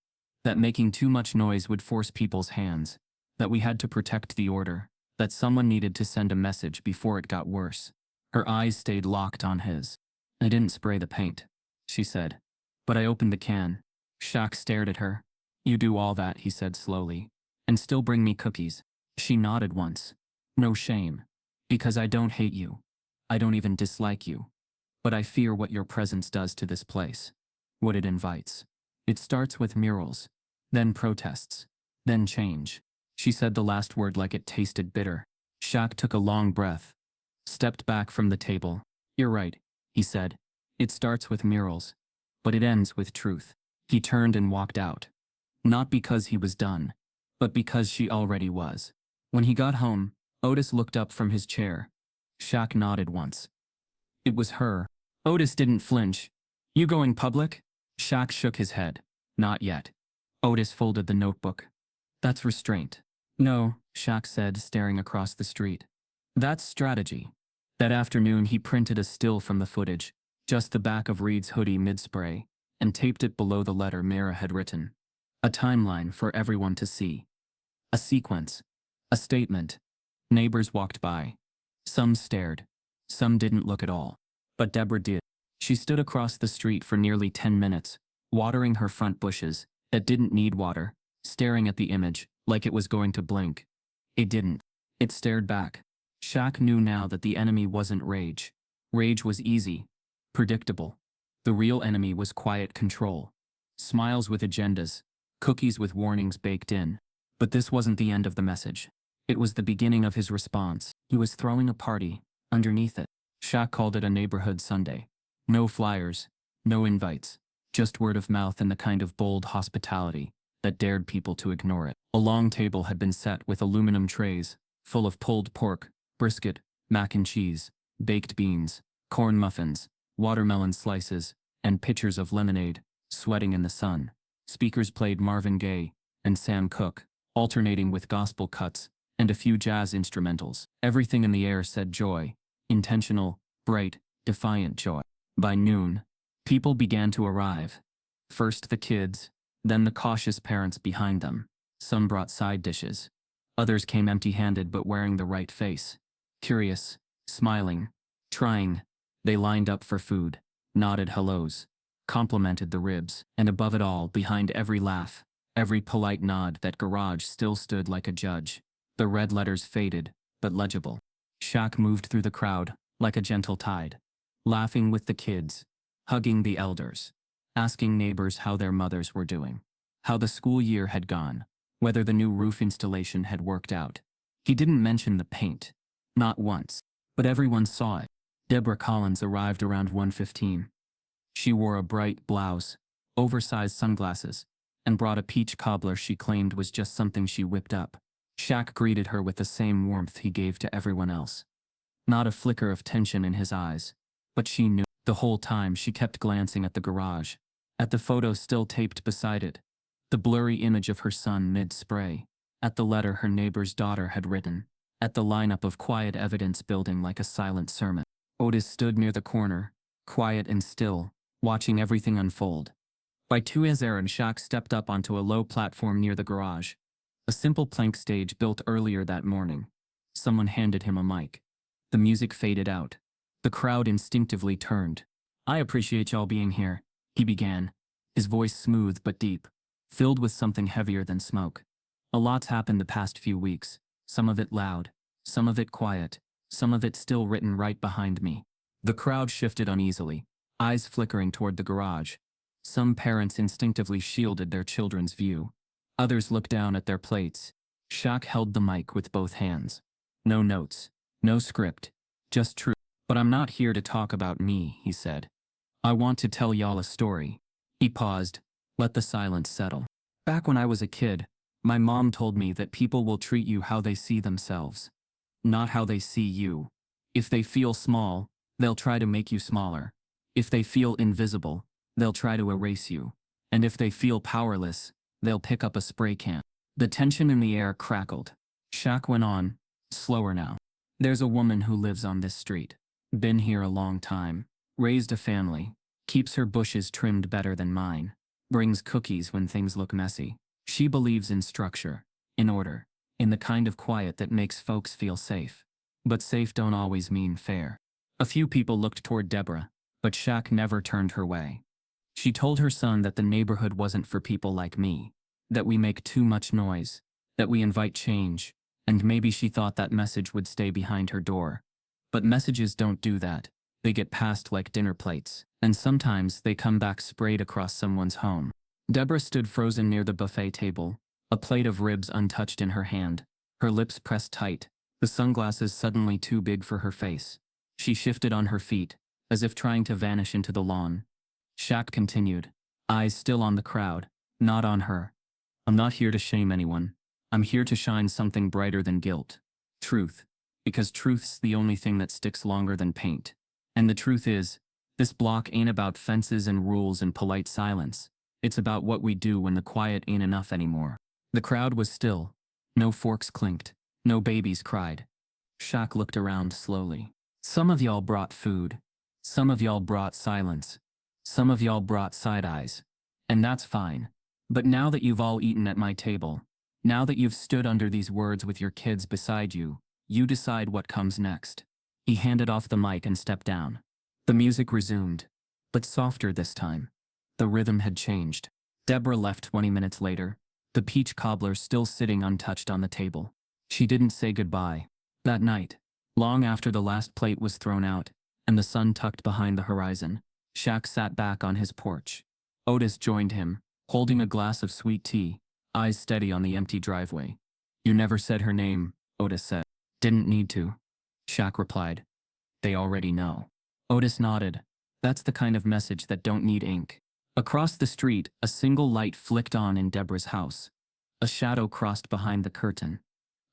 That making too much noise would force people's hands. That we had to protect the order. That someone needed to send a message before it got worse. Her eyes stayed locked on his. I didn't spray the paint, she said. But I opened the can. Shaq stared at her. You do all that, he said slowly. And still bring me cookies. She nodded once. No shame. Because I don't hate you. I don't even dislike you. But I fear what your presence does to this place. What it invites. It starts with murals. Then protests. Then change. She said the last word like it tasted bitter. Shaq took a long breath. Stepped back from the table. You're right, he said. It starts with murals. But it ends with truth. He turned and walked out. Not because he was done, but because she already was. When he got home, Otis looked up from his chair. Shaq nodded once. It was her. Otis didn't flinch. You going public? Shaq shook his head. Not yet. Otis folded the notebook. That's restraint. No, Shaq said, staring across the street. That's strategy. That afternoon he printed a still from the footage, just the back of Reed's hoodie mid-spray, and taped it below the letter Mira had written. A timeline for everyone to see. A sequence. A statement. Neighbors walked by. Some stared. Some didn't look at all. But Deborah did. She stood across the street for nearly 10 minutes, watering her front bushes, that didn't need water, staring at the image, like it was going to blink. It didn't. It stared back. Shaq knew now that the enemy wasn't rage. Rage was easy. Predictable. The real enemy was quiet control. Smiles with agendas. Cookies with warnings baked in. But this wasn't the end of the message. It was the beginning of his response. He was throwing a party. Underneath it. Shaq called it a neighborhood Sunday. No flyers. No invites. Just word of mouth and the kind of bold hospitality that dared people to ignore it. A long table had been set with aluminum trays, full of pulled pork, brisket, mac and cheese, baked beans, corn muffins, watermelon slices, and pitchers of lemonade, sweating in the sun. Speakers played Marvin Gaye and Sam Cooke, alternating with gospel cuts and a few jazz instrumentals. Everything in the air said joy, intentional, bright, defiant joy. By noon, people began to arrive. First the kids, then the cautious parents behind them. Some brought side dishes. Others came empty-handed but wearing the right face. Curious, smiling, trying. They lined up for food, nodded hellos, complimented the ribs, and above it all, behind every laugh, every polite nod, that garage still stood like a judge. The red letters faded, but legible. Shaq moved through the crowd, like a gentle tide, laughing with the kids, hugging the elders, asking neighbors how their mothers were doing, how the school year had gone, whether the new roof installation had worked out. He didn't mention the paint, not once, but everyone saw it. Deborah Collins arrived around 1:15. She wore a bright blouse, oversized sunglasses, and brought a peach cobbler she claimed was just something she whipped up. Shaq greeted her with the same warmth he gave to everyone else. Not a flicker of tension in his eyes, but she knew. The whole time she kept glancing at the garage, at the photo still taped beside it, the blurry image of her son mid-spray, at the letter her neighbor's daughter had written, at the lineup of quiet evidence building like a silent sermon. Otis stood near the corner, quiet and still, watching everything unfold. By 2 a.m. Shaq stepped up onto a low platform near the garage. A simple plank stage built earlier that morning. Someone handed him a mic. The music faded out. The crowd instinctively turned. "I appreciate y'all being here," he began, his voice smooth but deep, filled with something heavier than smoke. "A lot's happened the past few weeks, some of it loud, some of it quiet, some of it still written right behind me." The crowd shifted uneasily, eyes flickering toward the garage. Some parents instinctively shielded their children's view. Others looked down at their plates. Shaq held the mic with both hands. "No notes, no script, just truth. But I'm not here to talk about me," he said. "I want to tell y'all a story." He paused, let the silence settle. "Back when I was a kid, my mom told me that people will treat you how they see themselves, not how they see you. If they feel small, they'll try to make you smaller. If they feel invisible, they'll try to erase you. And if they feel powerless, they'll pick up a spray can." The tension in the air crackled. Shaq went on, slower now. "There's a woman who lives on this street. Been here a long time. Raised a family. Keeps her bushes trimmed better than mine. Brings cookies when things look messy. She believes in structure, in order, in the kind of quiet that makes folks feel safe. But safe don't always mean fair." A few people looked toward Deborah, but Shaq never turned her way. "She told her son that the neighborhood wasn't for people like me, that we make too much noise, that we invite change, and maybe she thought that message would stay behind her door. But messages don't do that. They get passed like dinner plates, and sometimes they come back sprayed across someone's home." Deborah stood frozen near the buffet table, a plate of ribs untouched in her hand, her lips pressed tight, the sunglasses suddenly too big for her face. She shifted on her feet, as if trying to vanish into the lawn. Shaq continued, eyes still on the crowd, not on her. "I'm not here to shame anyone. I'm here to shine something brighter than guilt. Truth. Because truth's the only thing that sticks longer than paint. And the truth is, this block ain't about fences and rules and polite silence. It's about what we do when the quiet ain't enough anymore." The crowd was still. No forks clinked. No babies cried. Shaq looked around slowly. "Some of y'all brought food. Some of y'all brought silence. Some of y'all brought side eyes. And that's fine. But now that you've all eaten at my table, now that you've stood under these words with your kids beside you, you decide what comes next." He handed off the mic and stepped down. The music resumed, but softer this time. The rhythm had changed. Deborah left 20 minutes later, the peach cobbler still sitting untouched on the table. She didn't say goodbye. That night, long after the last plate was thrown out, and the sun tucked behind the horizon, Shaq sat back on his porch. Otis joined him, holding a glass of sweet tea, eyes steady on the empty driveway. "You never said her name," Otis said. "Didn't need to," Shaq replied. "They already know." Otis nodded. That's the kind of message that don't need ink. Across the street, a single light flicked on in Deborah's house. A shadow crossed behind the curtain.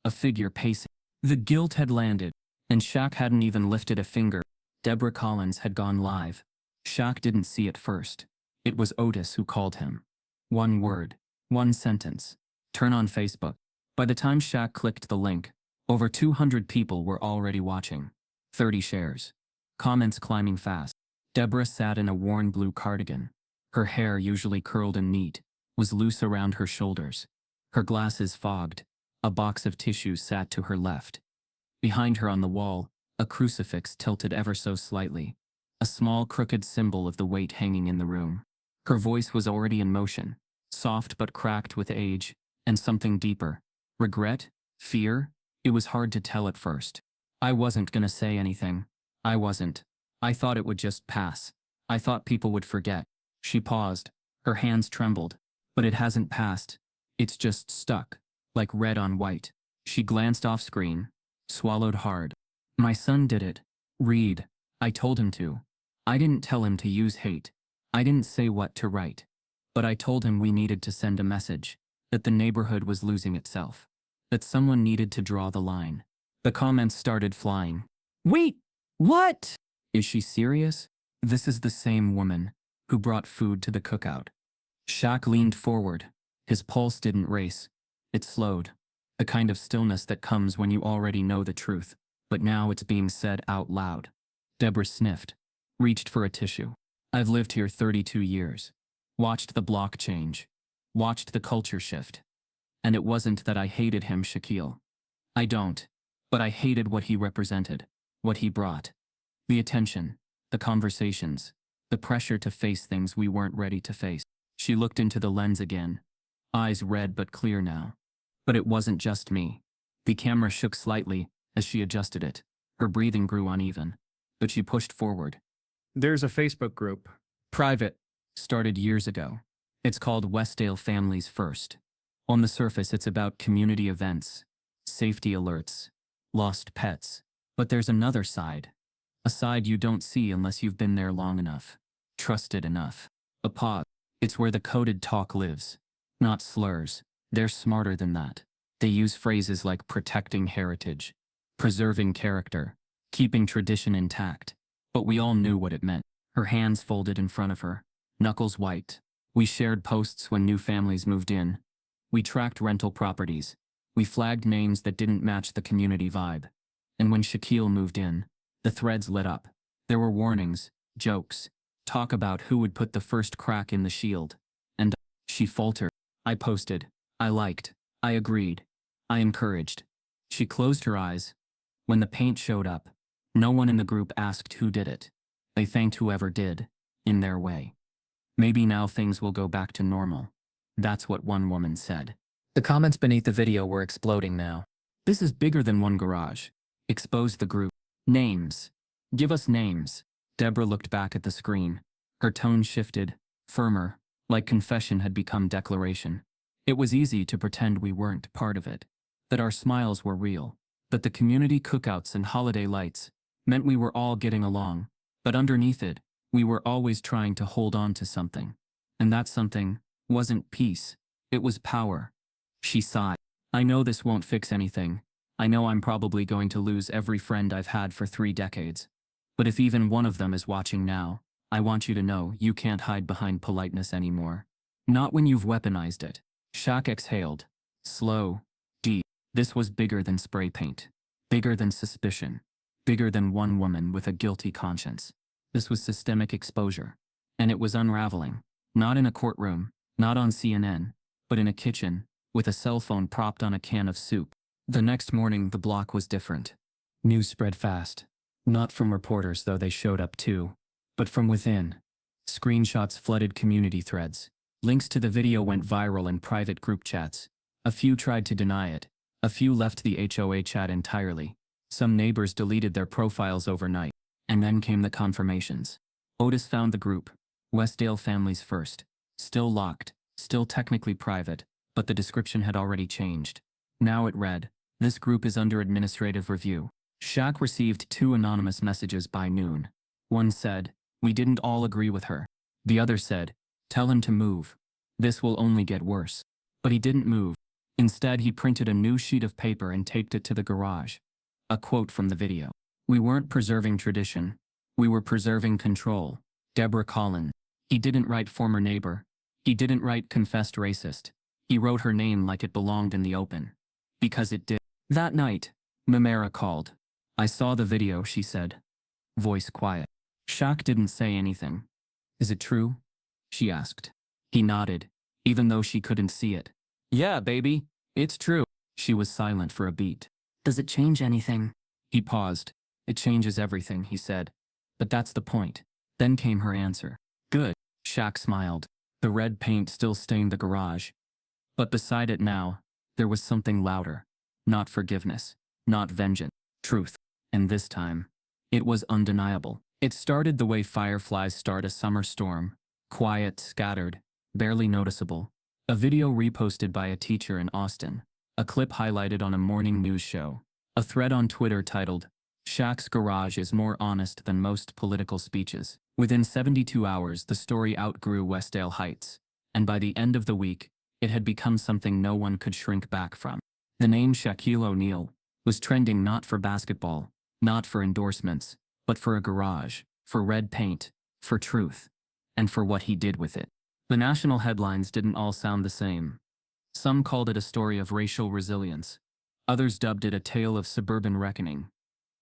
A figure pacing. The guilt had landed, and Shaq hadn't even lifted a finger. Deborah Collins had gone live. Shaq didn't see it first. It was Otis who called him. One word. One sentence. "Turn on Facebook." By the time Shaq clicked the link, over 200 people were already watching. 30 shares. Comments climbing fast. Deborah sat in a worn blue cardigan. Her hair, usually curled and neat, was loose around her shoulders. Her glasses fogged. A box of tissues sat to her left. Behind her on the wall, a crucifix tilted ever so slightly. A small crooked symbol of the weight hanging in the room. Her voice was already in motion, soft but cracked with age, and something deeper. Regret? Fear? It was hard to tell at first. "I wasn't gonna say anything. I wasn't. I thought it would just pass. I thought people would forget." She paused. Her hands trembled. "But it hasn't passed. It's just stuck, like red on white." She glanced off screen, swallowed hard. "My son did it. Read. I told him to. I didn't tell him to use hate. I didn't say what to write. But I told him we needed to send a message, that the neighborhood was losing itself, that someone needed to draw the line." The comments started flying. "Wait, what? Is she serious? This is the same woman who brought food to the cookout." Shaq leaned forward. His pulse didn't race. It slowed. The kind of stillness that comes when you already know the truth, but now it's being said out loud. Deborah sniffed, reached for a tissue. "I've lived here 32 years. watched the block change, watched the culture shift. And it wasn't that I hated him, Shaquille. I don't. But I hated what he represented, what he brought. The attention, the conversations, the pressure to face things we weren't ready to face. She looked into the lens again, eyes red but clear now. But it wasn't just me. The camera shook slightly as she adjusted it. Her breathing grew uneven, but she pushed forward. There's a Facebook group. Private, started years ago. It's called Westdale Families First. On the surface, it's about community events, safety alerts, lost pets. But there's another side. A side you don't see unless you've been there long enough, trusted enough. A pause. It's where the coded talk lives. Not slurs. They're smarter than that. They use phrases like protecting heritage, preserving character, keeping tradition intact. But we all knew what it meant. Her hands folded in front of her, knuckles white. We shared posts when new families moved in. We tracked rental properties. We flagged names that didn't match the community vibe. And when Shaquille moved in, the threads lit up. There were warnings, jokes, talk about who would put the first crack in the shield. And she faltered. I posted. I liked. I agreed. I encouraged. She closed her eyes. When the paint showed up, no one in the group asked who did it. They thanked whoever did, in their way. Maybe now things will go back to normal. That's what one woman said. The comments beneath the video were exploding now. This is bigger than one garage. Expose the group. Names. Give us names. Deborah looked back at the screen. Her tone shifted, firmer, like confession had become declaration. It was easy to pretend we weren't part of it, that our smiles were real, that the community cookouts and holiday lights meant we were all getting along, but underneath it, we were always trying to hold on to something. And that something wasn't peace, it was power. She sighed. I know this won't fix anything. I know I'm probably going to lose every friend I've had for 3 decades. But if even one of them is watching now, I want you to know you can't hide behind politeness anymore. Not when you've weaponized it. Shaq exhaled. Slow. Deep. This was bigger than spray paint. Bigger than suspicion. Bigger than one woman with a guilty conscience. This was systemic exposure. And it was unraveling. Not in a courtroom, not on CNN, but in a kitchen, with a cell phone propped on a can of soup. The next morning, the block was different. News spread fast. Not from reporters, though they showed up too, but from within. Screenshots flooded community threads. Links to the video went viral in private group chats. A few tried to deny it. A few left the HOA chat entirely. Some neighbors deleted their profiles overnight. And then came the confirmations. Otis found the group. Westdale Families First. Still locked, still technically private, but the description had already changed. Now it read, "This group is under administrative review." Shaq received 2 anonymous messages by noon. One said, "We didn't all agree with her." The other said, "Tell him to move. This will only get worse." But he didn't move. Instead, he printed a new sheet of paper and taped it to the garage. A quote from the video. "We weren't preserving tradition. We were preserving control." Deborah Collins. He didn't write former neighbor. He didn't write confessed racist. He wrote her name like it belonged in the open. Because it did. That night, Mimera called. "I saw the video," she said. Voice quiet. Shaq didn't say anything. "Is it true?" she asked. He nodded, even though she couldn't see it. "Yeah, baby, it's true." She was silent for a beat. "Does it change anything?" He paused. "It changes everything," he said. "But that's the point." Then came her answer. "Good." Shaq smiled. The red paint still stained the garage. But beside it now, there was something louder. Not forgiveness. Not vengeance. Truth. And this time, it was undeniable. It started the way fireflies start a summer storm. Quiet, scattered, barely noticeable. A video reposted by a teacher in Austin. A clip highlighted on a morning news show. A thread on Twitter titled, "Shaq's garage is more honest than most political speeches." Within 72 hours, the story outgrew Westdale Heights. And by the end of the week, it had become something no one could shrink back from. The name Lucille O'Neal was trending not for basketball, not for endorsements, but for a garage, for red paint, for truth, and for what he did with it. The national headlines didn't all sound the same. Some called it a story of racial resilience. Others dubbed it a tale of suburban reckoning.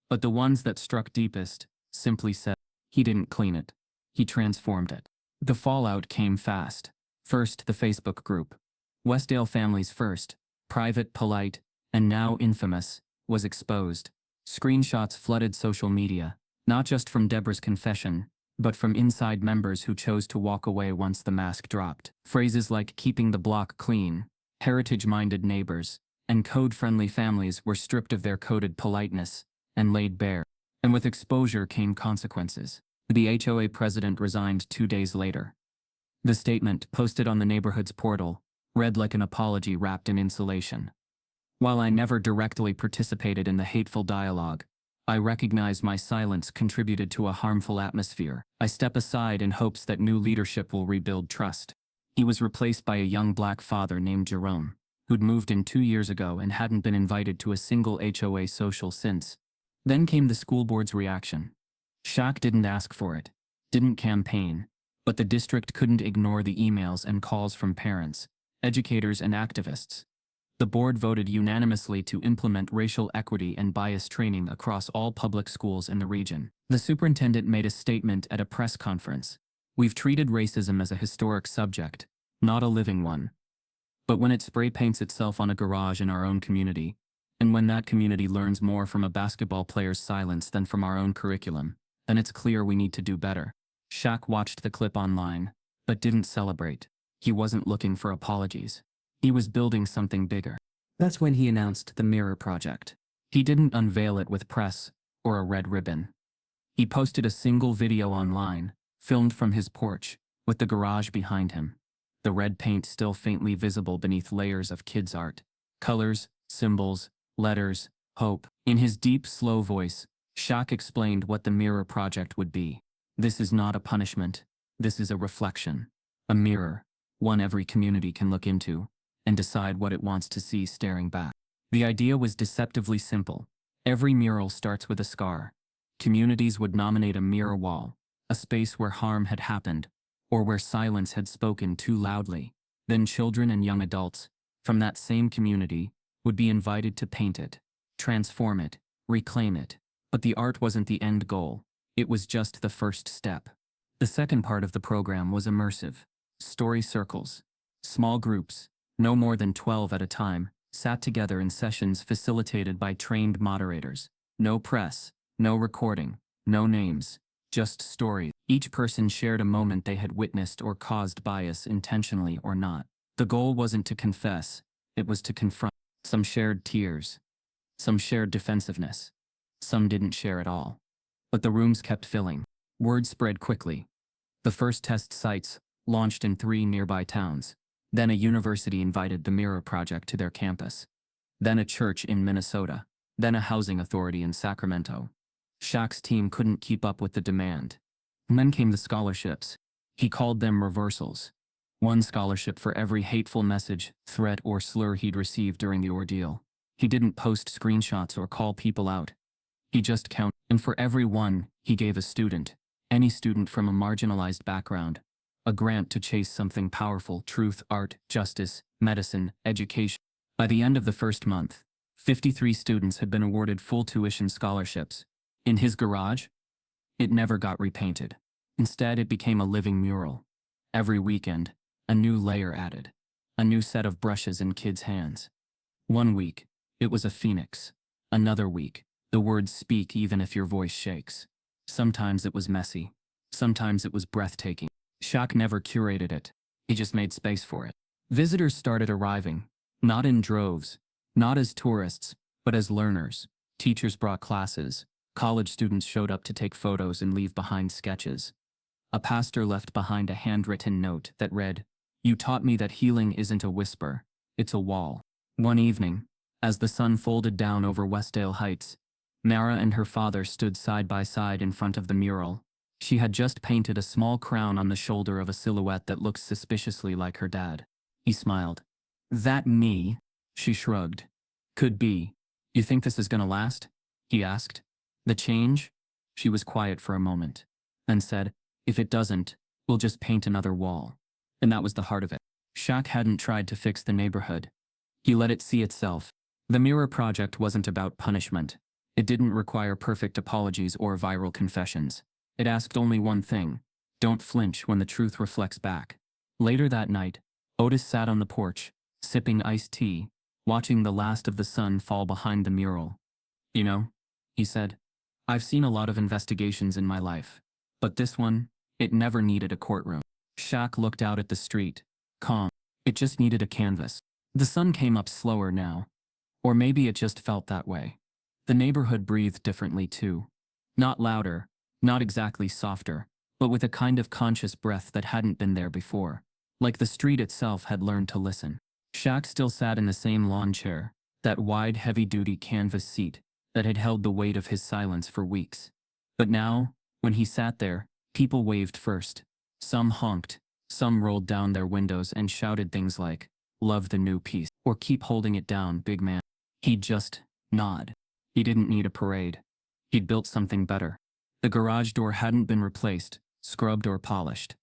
But the ones that struck deepest simply said, he didn't clean it. He transformed it. The fallout came fast. First, the Facebook group. Westdale Families First, private, polite, and now infamous, was exposed. Screenshots flooded social media, not just from Deborah's confession, but from inside members who chose to walk away once the mask dropped. Phrases like keeping the block clean, heritage-minded neighbors, and code-friendly families were stripped of their coded politeness and laid bare. And with exposure came consequences. The HOA president resigned 2 days later. The statement, posted on the neighborhood's portal, read like an apology wrapped in insulation. While I never directly participated in the hateful dialogue, I recognize my silence contributed to a harmful atmosphere. I step aside in hopes that new leadership will rebuild trust. He was replaced by a young black father named Jerome, who'd moved in 2 years ago and hadn't been invited to a single HOA social since. Then came the school board's reaction. Shaq didn't ask for it, didn't campaign, but the district couldn't ignore the emails and calls from parents, educators, and activists. The board voted unanimously to implement racial equity and bias training across all public schools in the region. The superintendent made a statement at a press conference. We've treated racism as a historic subject, not a living one. But when it spray paints itself on a garage in our own community, and when that community learns more from a basketball player's silence than from our own curriculum, then it's clear we need to do better. Shaq watched the clip online, but didn't celebrate. He wasn't looking for apologies. He was building something bigger. That's when he announced the Mirror Project. He didn't unveil it with press or a red ribbon. He posted a single video online, filmed from his porch, with the garage behind him. The red paint still faintly visible beneath layers of kids' art. Colors, symbols, letters, hope. In his deep, slow voice, Shaq explained what the Mirror Project would be. This is not a punishment. This is a reflection. A mirror, one every community can look into and decide what it wants to see staring back. The idea was deceptively simple. Every mural starts with a scar. Communities would nominate a mirror wall, a space where harm had happened, or where silence had spoken too loudly. Then children and young adults, from that same community, would be invited to paint it, transform it, reclaim it. But the art wasn't the end goal. It was just the first step. The second part of the program was immersive. Story circles. Small groups, no more than 12 at a time, sat together in sessions facilitated by trained moderators. No press, no recording, no names, just stories. Each person shared a moment they had witnessed or caused bias intentionally or not. The goal wasn't to confess, it was to confront. Some shared tears. Some shared defensiveness. Some didn't share at all. But the rooms kept filling. Word spread quickly. The first test sites launched in 3 nearby towns. Then a university invited the Mirror Project to their campus. Then a church in Minnesota. Then a housing authority in Sacramento. Shaq's team couldn't keep up with the demand. And then came the scholarships. He called them reversals. One scholarship for every hateful message, threat, or slur he'd received during the ordeal. He didn't post screenshots or call people out. He just counted, and for every one, he gave a student, any student from a marginalized background, a grant to chase something powerful: truth, art, justice, medicine, education. By the end of the first month, 53 students had been awarded full tuition scholarships. In his garage, it never got repainted. Instead, it became a living mural. Every weekend, a new layer added, a new set of brushes in kids' hands. One week, it was a phoenix. Another week, the words "speak even if your voice shakes." Sometimes it was messy. Sometimes it was breathtaking. Shaq never curated it. He just made space for it. Visitors started arriving, not in droves, not as tourists, but as learners. Teachers brought classes. College students showed up to take photos and leave behind sketches. A pastor left behind a handwritten note that read, "You taught me that healing isn't a whisper, it's a wall." One evening, as the sun folded down over Westdale Heights, Mara and her father stood side by side in front of the mural. She had just painted a small crown on the shoulder of a silhouette that looked suspiciously like her dad. He smiled. "That me?" She shrugged. "Could be. You think this is gonna last?" he asked. "The change?" She was quiet for a moment, then said, "If it doesn't, we'll just paint another wall." And that was the heart of it. Shaq hadn't tried to fix the neighborhood. He let it see itself. The Mirror Project wasn't about punishment. It didn't require perfect apologies or viral confessions. It asked only one thing: Don't flinch when the truth reflects back. Later that night, Otis sat on the porch, sipping iced tea, watching the last of the sun fall behind the mural. You know, he said, I've seen a lot of investigations in my life. But this one, it never needed a courtroom. Shaq looked out at the street, calm. It just needed a canvas. The sun came up slower now. Or maybe it just felt that way. The neighborhood breathed differently too. Not louder, not exactly softer, but with a kind of conscious breath that hadn't been there before. Like the street itself had learned to listen. Shaq still sat in the same lawn chair, that wide heavy-duty canvas seat that had held the weight of his silence for weeks. But now, when he sat there, people waved first. Some honked, some rolled down their windows and shouted things like, "Love the new piece," or "Keep holding it down, big man." He'd just nod. He didn't need a parade. He'd built something better. The garage door hadn't been replaced, scrubbed or polished.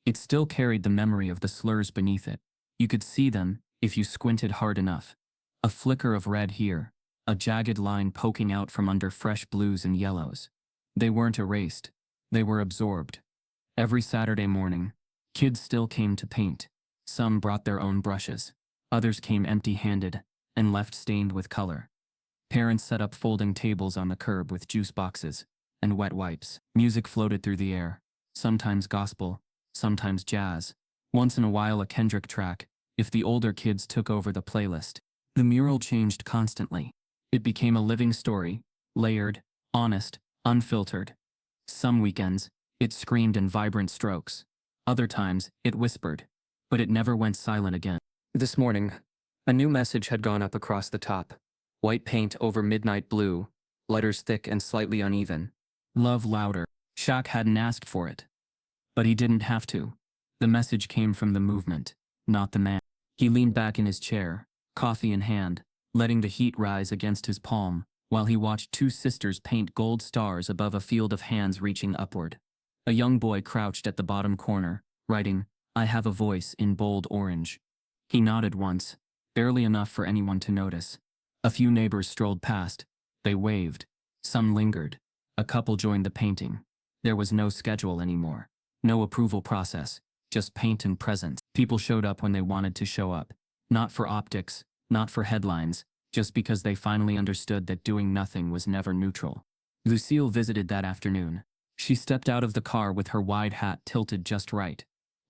It still carried the memory of the slurs beneath it. You could see them, if you squinted hard enough. A flicker of red here, a jagged line poking out from under fresh blues and yellows. They weren't erased. They were absorbed. Every Saturday morning, kids still came to paint. Some brought their own brushes. Others came empty-handed and left stained with color. Parents set up folding tables on the curb with juice boxes and wet wipes. Music floated through the air, sometimes gospel, sometimes jazz, once in a while a Kendrick track, if the older kids took over the playlist. The mural changed constantly. It became a living story, layered, honest, unfiltered. Some weekends, it screamed in vibrant strokes. Other times, it whispered. But it never went silent again. This morning, a new message had gone up across the top. White paint over midnight blue, letters thick and slightly uneven. Love louder. Shaq hadn't asked for it. But he didn't have to. The message came from the movement, not the man. He leaned back in his chair, coffee in hand, letting the heat rise against his palm, while he watched two sisters paint gold stars above a field of hands reaching upward. A young boy crouched at the bottom corner, writing, "I have a voice," in bold orange. He nodded once, barely enough for anyone to notice. A few neighbors strolled past. They waved. Some lingered. A couple joined the painting. There was no schedule anymore. No approval process. Just paint and presence. People showed up when they wanted to show up. Not for optics, not for headlines, just because they finally understood that doing nothing was never neutral. Lucille visited that afternoon. She stepped out of the car with her wide hat tilted just right,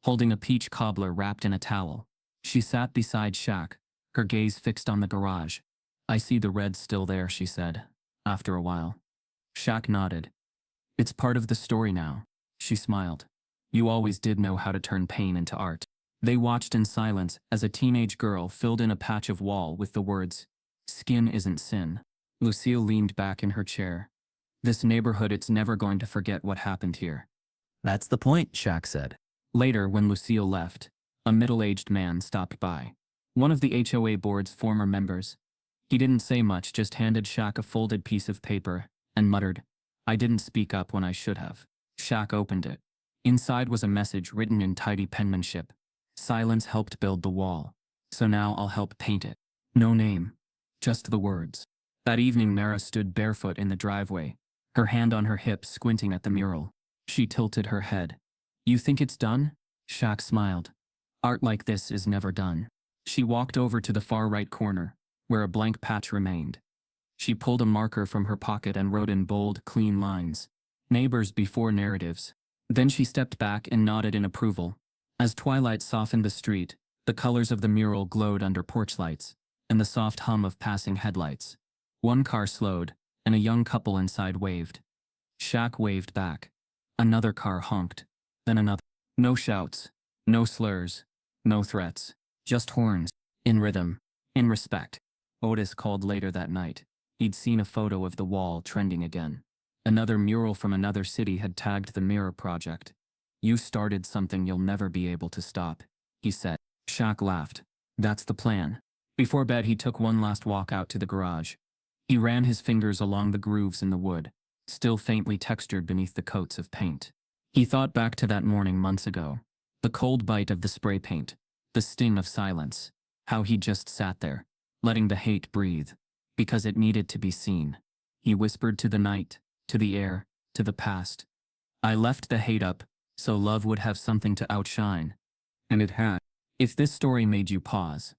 holding a peach cobbler wrapped in a towel. She sat beside Shaq, her gaze fixed on the garage. "I see the red still there," she said, after a while. Shaq nodded. "It's part of the story now," she smiled. "You always did know how to turn pain into art." They watched in silence as a teenage girl filled in a patch of wall with the words, "Skin isn't sin." Lucille leaned back in her chair. "This neighborhood, it's never going to forget what happened here." That's the point, Shaq said. Later, when Lucille left, a middle-aged man stopped by. One of the HOA board's former members. He didn't say much, just handed Shaq a folded piece of paper and muttered, "I didn't speak up when I should have." Shaq opened it. Inside was a message written in tidy penmanship. "Silence helped build the wall, so now I'll help paint it." No name, just the words. That evening, Mara stood barefoot in the driveway, her hand on her hip, squinting at the mural. She tilted her head. "You think it's done?" Shaq smiled. "Art like this is never done." She walked over to the far right corner, where a blank patch remained. She pulled a marker from her pocket and wrote in bold, clean lines, "Neighbors before narratives." Then she stepped back and nodded in approval. As twilight softened the street, the colors of the mural glowed under porch lights, and the soft hum of passing headlights. One car slowed, and a young couple inside waved. Shaq waved back. Another car honked, then another. No shouts, no slurs, no threats, just horns, in rhythm, in respect. Otis called later that night. He'd seen a photo of the wall trending again. Another mural from another city had tagged the Mirror Project. "You started something you'll never be able to stop," he said. Shaq laughed. "That's the plan." Before bed, he took one last walk out to the garage. He ran his fingers along the grooves in the wood, still faintly textured beneath the coats of paint. He thought back to that morning months ago. The cold bite of the spray paint, the sting of silence, how he just sat there, letting the hate breathe, because it needed to be seen. He whispered to the night, to the air, to the past. "I left the hate up, so love would have something to outshine. And it had. If this story made you pause,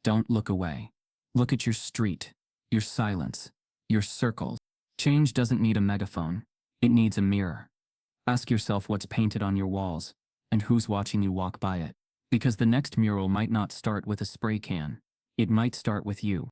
don't look away. Look at your street, your silence, your circles. Change doesn't need a megaphone. It needs a mirror. Ask yourself what's painted on your walls, and who's watching you walk by it. Because the next mural might not start with a spray can. It might start with you.